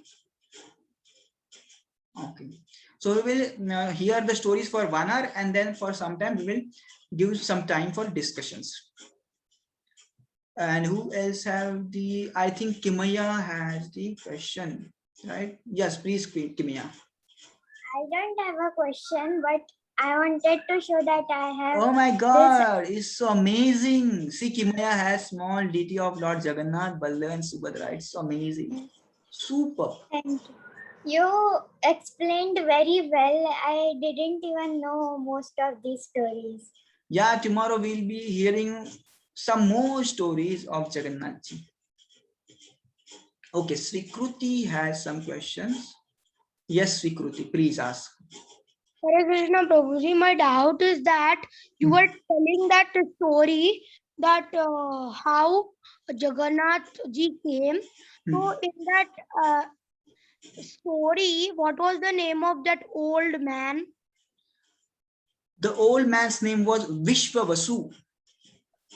Okay. So we will hear the stories for 1 hour, and then for some time we will give some time for discussions. And who else have the? I think Kimaya has the question, right? Yes, please, Kimaya. I don't have a question, but I wanted to show that I have. Oh my God, it's so amazing. See, Kimaya has small deity of Lord Jagannath, Baladev and Subhadra. It's so amazing. Super. Thank you. You explained very well. I didn't even know most of these stories. Yeah, tomorrow we'll be hearing some more stories of Jagannath ji. Okay, Srikruti has some questions. Yes, Srikruti, please ask. Hare Krishna Prabhuji, my doubt is that you were telling that story that how Jagannath ji came. So in that story, what was the name of that old man? The old man's name was Vishwavasu.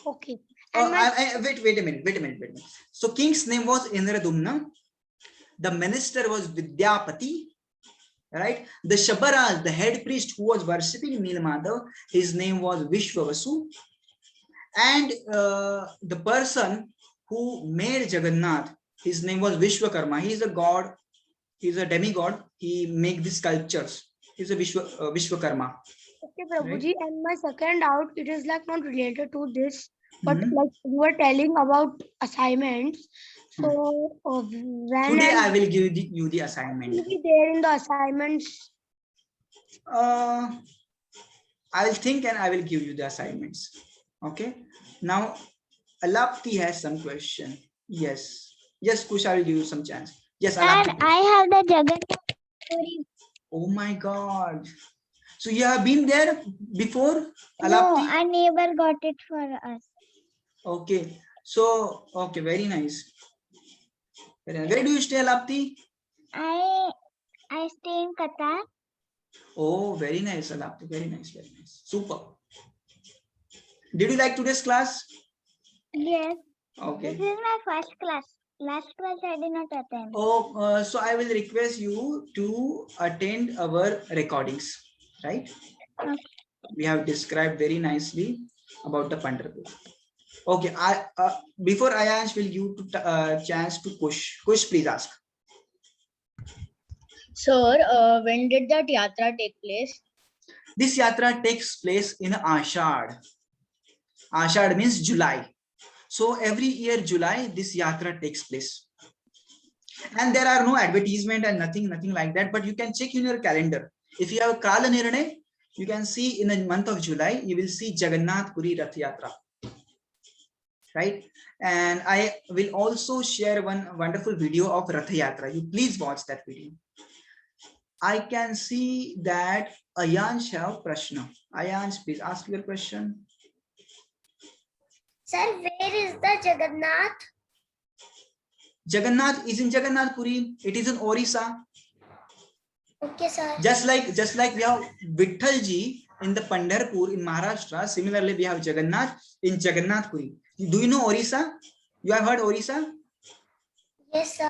Okay. Wait a minute. So king's name was Indradumna. The minister was Vidyapati. Right? The Shabaraj, the head priest who was worshipping Nilmadhav, his name was Vishwavasu. And the person who made Jagannath, his name was Vishwakarma. He is a god, he is a demigod. He makes these sculptures. He is a Vishwakarma. Okay, Prabhuji, right? And my second doubt, it is like not related to this, but Mm-hmm. like you were telling about assignments. So when today I will give you the assignment. Will be there in the assignments? I will think and I will give you the assignments. Okay. Now, Alapti has some question. Yes. Yes, Kush, I will give you some chance. Yes, Alapti. I have the Jagannath story. Oh my God. So you have been there before, Alapti? No, our neighbor got it for us. Okay. So, okay, very nice. Where do you stay, Alapti? I stay in Qatar. Oh, very nice, Alapti. Very nice, very nice. Super. Did you like today's class? Yes. Okay. This is my first class. Last class I did not attend. Oh, so I will request you to attend our recordings, right? Okay. We have described very nicely about the Pandharpur. Okay, before Ayansh will give chance to Kush. Kush, please ask. Sir, when did that yatra take place? This yatra takes place in Ashad. Ashad means July. So every year July, this yatra takes place. And there are no advertisement and nothing like that, but you can check in your calendar. If you have Kala Nirnay, you can see in the month of July, you will see Jagannath Puri Rath Yatra. Right? And I will also share one wonderful video of Rath Yatra. You please watch that video. I can see that Ayansh have prashna. Ayansh, please ask your question. Sir, where is the Jagannath? Jagannath is in Jagannath Puri. It is in Orissa. Okay, sir. Just like we have Vitthal ji in the Pandharpur in Maharashtra. Similarly, we have Jagannath in Jagannath Puri. Do you know Orissa? You have heard Orissa? Yes, sir.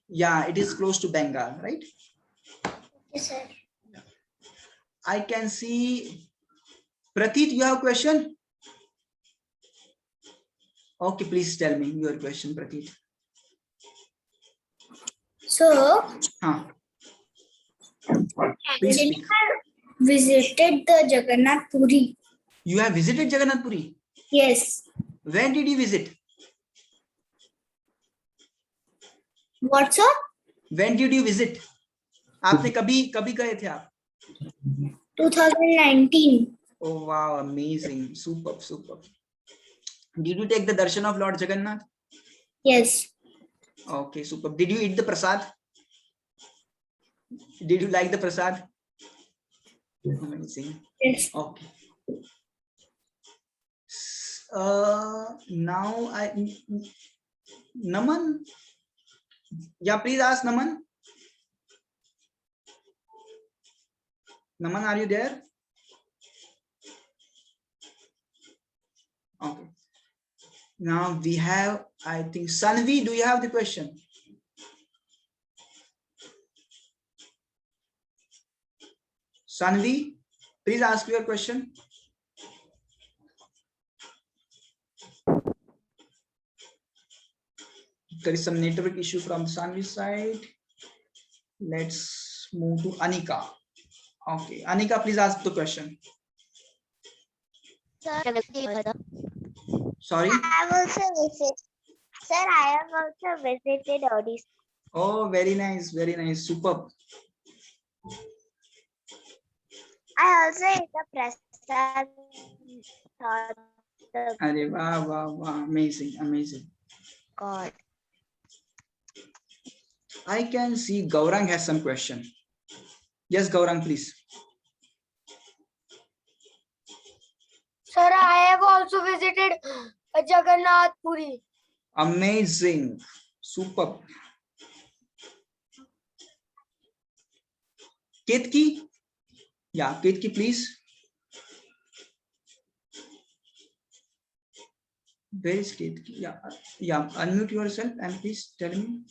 Yeah, it is close to Bengal, right? Yes, sir. I can see Prateek, you have a question? Okay, please tell me your question, Prateek. So, Please speak. visited the Jagannath Puri. You have visited Jagannath Puri? Yes. When did you visit? What, sir? When did you visit? आपने कभी गए थे आप? 2019. Oh wow, amazing, superb. Did you take the darshan of Lord Jagannath? Yes. Okay, superb. Did you eat the prasad? Did you like the prasad? Amazing. Yes. Okay. Now Naman. Yeah, please ask Naman. Naman, are you there? Okay. Now we have, I think, Sanvi, do you have the question? Sanvi, please ask your question. There is some network issue from Sanvi's side. Let's move to Anika. Okay, Anika, please ask the question. Sorry? I have also visited. Sir, I have also visited Odisha. Oh, very nice, superb. I also ate the prasad. Arey, wow, amazing. God. I can see Gaurang has some question. Yes, Gaurang, please. Sir, I have also visited Jagannath Puri. Amazing, superb. Ketki? Yeah, Ketki, please. Where is Ketki? Yeah, unmute yourself and please tell me.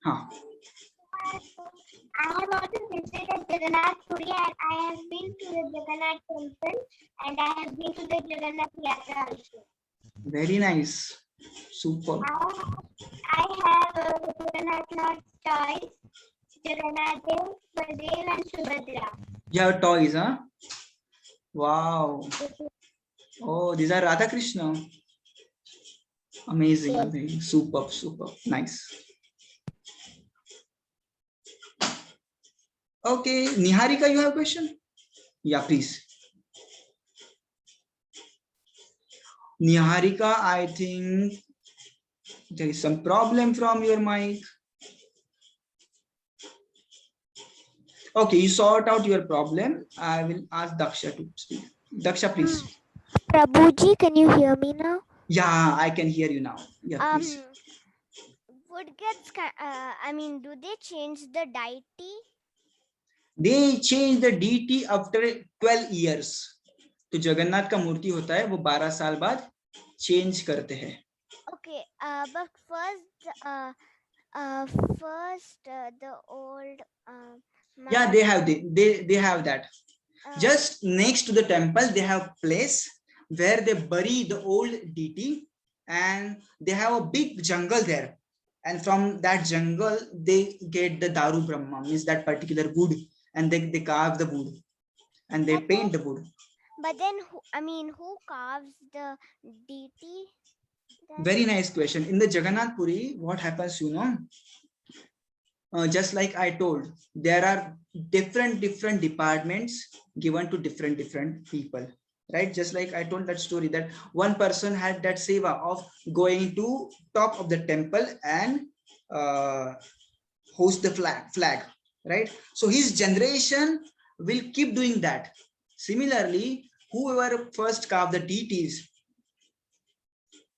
Huh. I have also visited Jagannath Puri and I have been to the Jagannath temple and I have been to the Jagannath Yatra also. Very nice, superb. I have Jagannath Lord toys, Jagannath Dev, Baldev and Subhadra. You have toys, huh? Wow. Oh, these are Radha Krishna. Amazing, superb, nice. Okay, Niharika, you have a question? Yeah, please. Niharika, I think there is some problem from your mic. Okay, you sort out your problem. I will ask Daksha to speak. Daksha, please. Prabhuji, can you hear me now? Yeah, I can hear you now. Yeah, please. Wood gets, do they change the deity? They change the deity after 12 years. तो जगन्नाथ का मूर्ति होता है वो 12 साल बाद change करते हैं. Okay, but first the old. Yeah, they have that. Just next to the temple, they have place where they bury the old deity, and they have a big jungle there. And from that jungle, they get the Daru Brahma, means that particular wood, and they carve the wood, and they paint the wood. But then, who carves the deity? Very nice question. In the Jagannath Puri, what happens, just like I told, there are different departments given to different people, right? Just like I told that story that one person had that seva of going to top of the temple and host the flag, right? So his generation will keep doing that. Similarly, whoever first carve the deities,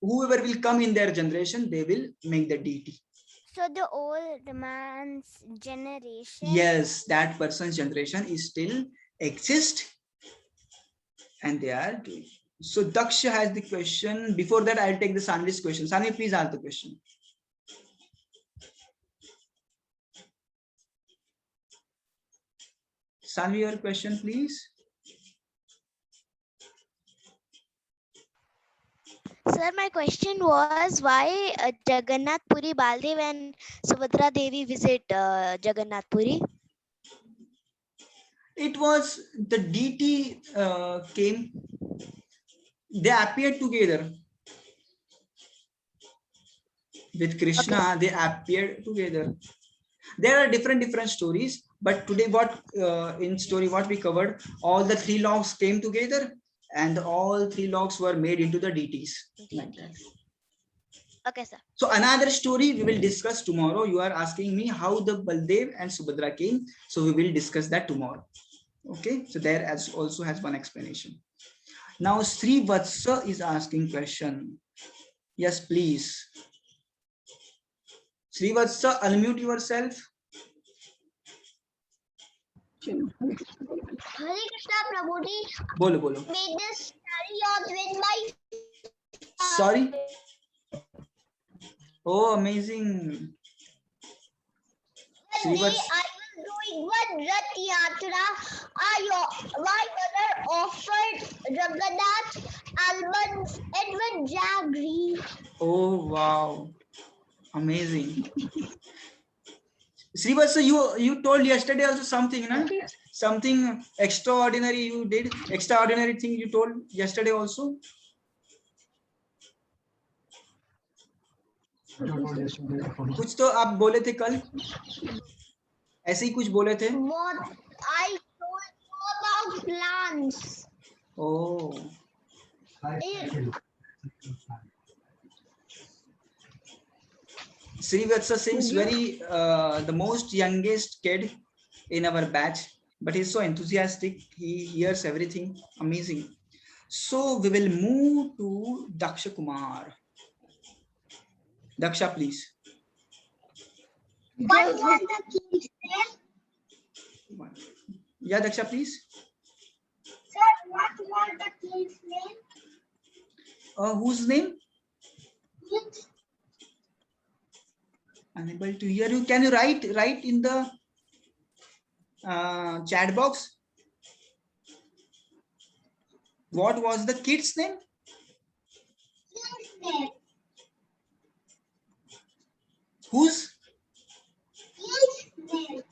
whoever will come in their generation, they will make the deity. So the old man's generation. Yes, that person's generation is still exist, and they are doing. So Daksha has the question. Before that, I'll take the Sanvi's question. Sanvi, please ask the question. Sanvi, your question, please. Sir, my question was why Jagannath Puri, Baldev and Subhadra Devi visit Jagannath Puri? It was the deity came. They appeared together with Krishna. Okay. They appeared together. There are different stories, but today what in story what we covered, all the three logs came together and all three logs were made into the deities like that. Okay, sir. So another story we will discuss tomorrow. You are asking me how the Baldev and Subhadra came, so we will discuss that tomorrow. Okay, so there as also has one explanation. Now Sri Vatsa is asking question. Yes, please. Sri Vatsa, unmute yourself. Hare Krishna Prabhuji. Bolo, bolo. May this carry on with my. Sorry. Oh, amazing. One day I was doing one Rath Yatra. My mother offered Jagannath almonds and one jaggery. Oh, wow. Amazing. Srivastava, you told yesterday also something, na? Something extraordinary you did, extraordinary thing you told yesterday also. कुछ तो आप बोले थे कल, ऐसे ही कुछ बोले थे. What I told you about plants. Oh. Srivatsa seems very the most youngest kid in our batch, but he's so enthusiastic. He hears everything. Amazing. So we will move to Daksha Kumar. Daksha, please. What was the king's name? Yeah, Daksha, please. Sir, what was the king's name? Whose name? Unable to hear you. Can you write in the chat box? What was the kid's name? King's name. Whose? King's name.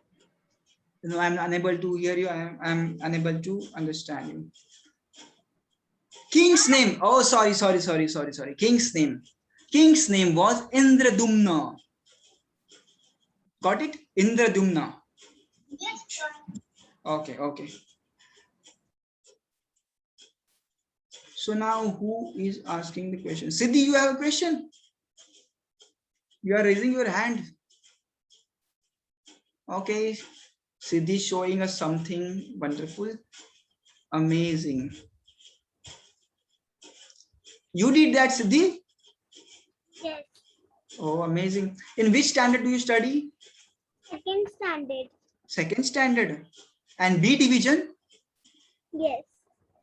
No, I'm unable to hear you. I'm unable to understand you. King's name. Oh, sorry. King's name. King's name was Indradumna. Got it? Indradumna. Yes, sir. Okay. So now who is asking the question? Siddhi, you have a question? You are raising your hand. Okay. Siddhi showing us something wonderful. Amazing. You did that, Siddhi? Yes. Oh, amazing. In which standard do you study? Second standard. Second standard. And B division? Yes.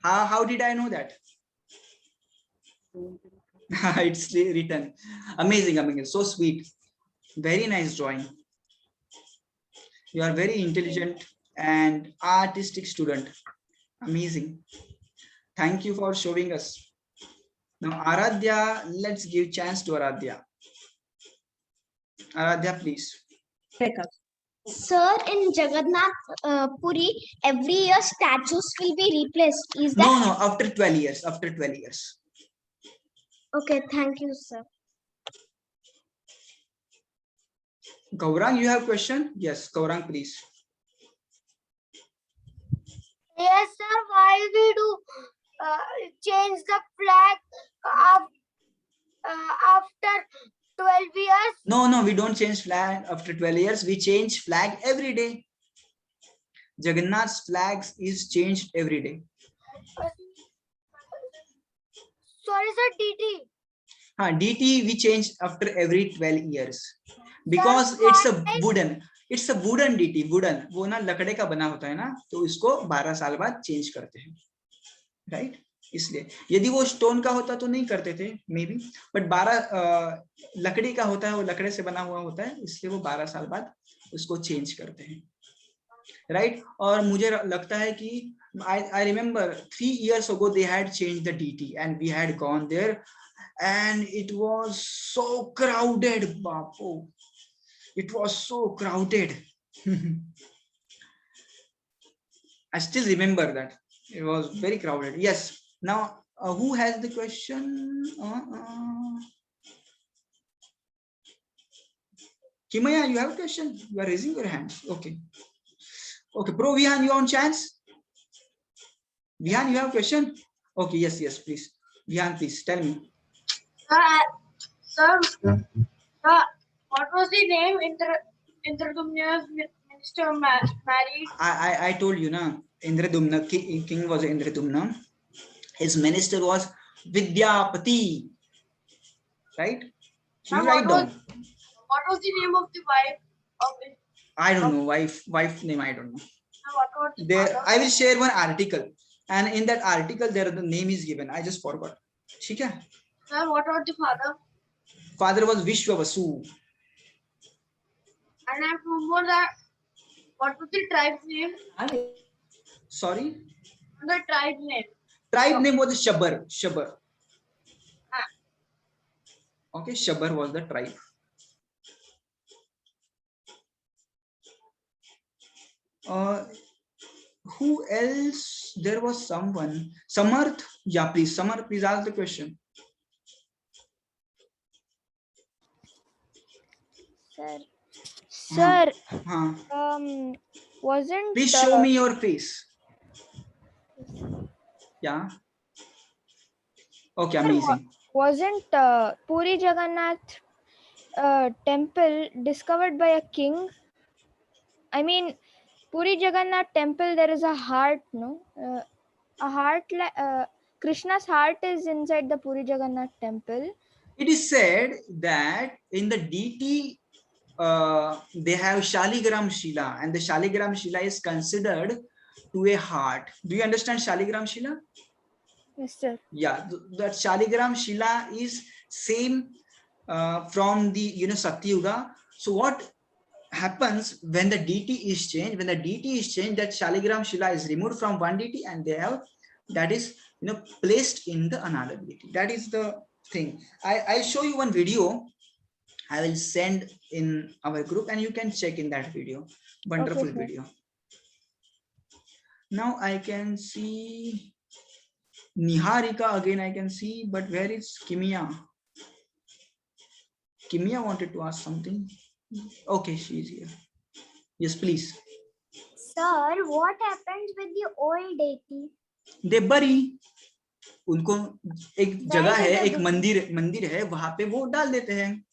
How did I know that? It's written. Amazing. So sweet. Very nice drawing. You are very intelligent and artistic student. Amazing. Thank you for showing us. Now, Aradhya, let's give chance to Aradhya. Aradhya, please. Sir, in Jagannath Puri, every year statues will be replaced. Is that No, after 12 years. After 12 years. okay? Thank you, sir. Gaurang, you have a question? Yes, Gaurang, please. Yes, sir. Why we do change the flag after 12 years. No, we don't change flag after 12 years. We change flag every day. Jagannath's flags is changed every day. Sorry, sir, DT. DT we change after every 12 years because it's a wooden DT, wooden, वो ना लकड़े का बना होता है ना, तो इसको 12 साल बाद चेंज करते हैं, राइट? इसलिए यदि वो स्टोन का होता तो नहीं करते थे मे बी, बट 12 लकड़ी का होता है, वो लकड़े से बना हुआ होता है, इसलिए वो 12 साल बाद उसको चेंज करते हैं, राइट? और मुझे लगता है कि I remember 3 years ago they had changed the DT and we had gone there and it was so crowded, Bapo. It was so crowded. I still remember that. It was very crowded. Yes. Now, who has the question? Kimaya, you have a question? You are raising your hand. Okay. Okay. Pro Vihan, you on chance? Vihan, you have a question? Okay. Yes, please. Vihan, please tell me. Sir, what was the name Indradumna's minister married? I told you, na. Indradumna, king was Indradumna. His minister was Vidyapati. Right? So you write down. What was the name of the wife of it? I don't know. Wife name, I don't know. What was the There, father? I will share one article. And in that article, there the name is given. I just forgot. Okay? Sir, what was the father? Father was Vishwavasu. And I have one more that. What was the tribe's name? Sorry? The tribe's name. Tribe name was Shabar. Shabar. Ah. Okay, Shabar was the tribe. Who else? There was someone. Samarth? Yeah, please. Samarth, please ask the question. Sir, Huh. wasn't Please show me your face. Yeah. Okay, amazing. wasn't Puri Jagannath temple discovered by a king? I mean, Puri Jagannath temple, there is a heart, no? A heart, Krishna's heart is inside the Puri Jagannath temple. It is said that in the DT, they have Shaligram Shila, and the Shaligram Shila is considered to a heart. Do you understand Shaligram Shila? Yes, sir. Yeah, that Shaligram Shila is same from the Satyuga. So what happens when the DT is changed? When the DT is changed, that Shaligram Shila is removed from one DT and they have that is placed in the another DT. That is the thing. I'll show you one video. I will send in our group and you can check in that video. Wonderful Okay, video. Now I can see Niharika again. I can see, but where is Kimia? Kimia wanted to ask something. Okay, she is here. Yes, please. Sir, what happens with the old deity? They bury. उनको एक जगह है, एक मंदिर है, वहां पे वो डाल देते हैं.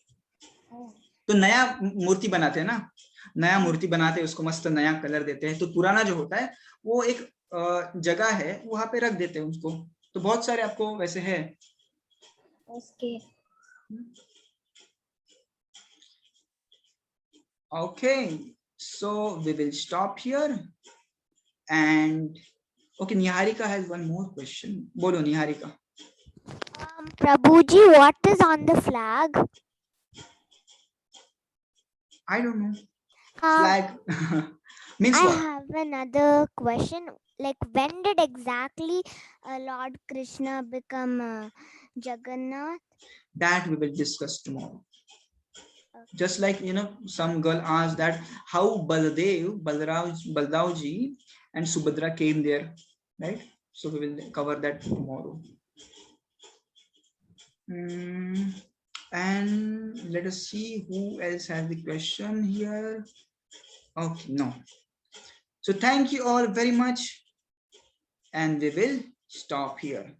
तो नया मूर्ति बनाते हैं ना, नया मूर्ति बनाते हैं, उसको मस्त नया कलर देते हैं. तो पुराना जो होता है वो एक जगह है, वहां पे रख देते हैं उसको. तो बहुत सारे आपको वैसे है. Okay, so we will stop here. And okay, Niharika has one more question. Bolo, Niharika. Prabhuji, what is on the flag? I don't know. Flag means I what? have another question. Like, when did exactly Lord Krishna become Jagannath? That we will discuss tomorrow. Just like some girl asked that how Baldavji and Subhadra came there, right? So we will cover that tomorrow. And let us see who else has the question here. Okay, no. So thank you all very much, and we will stop here.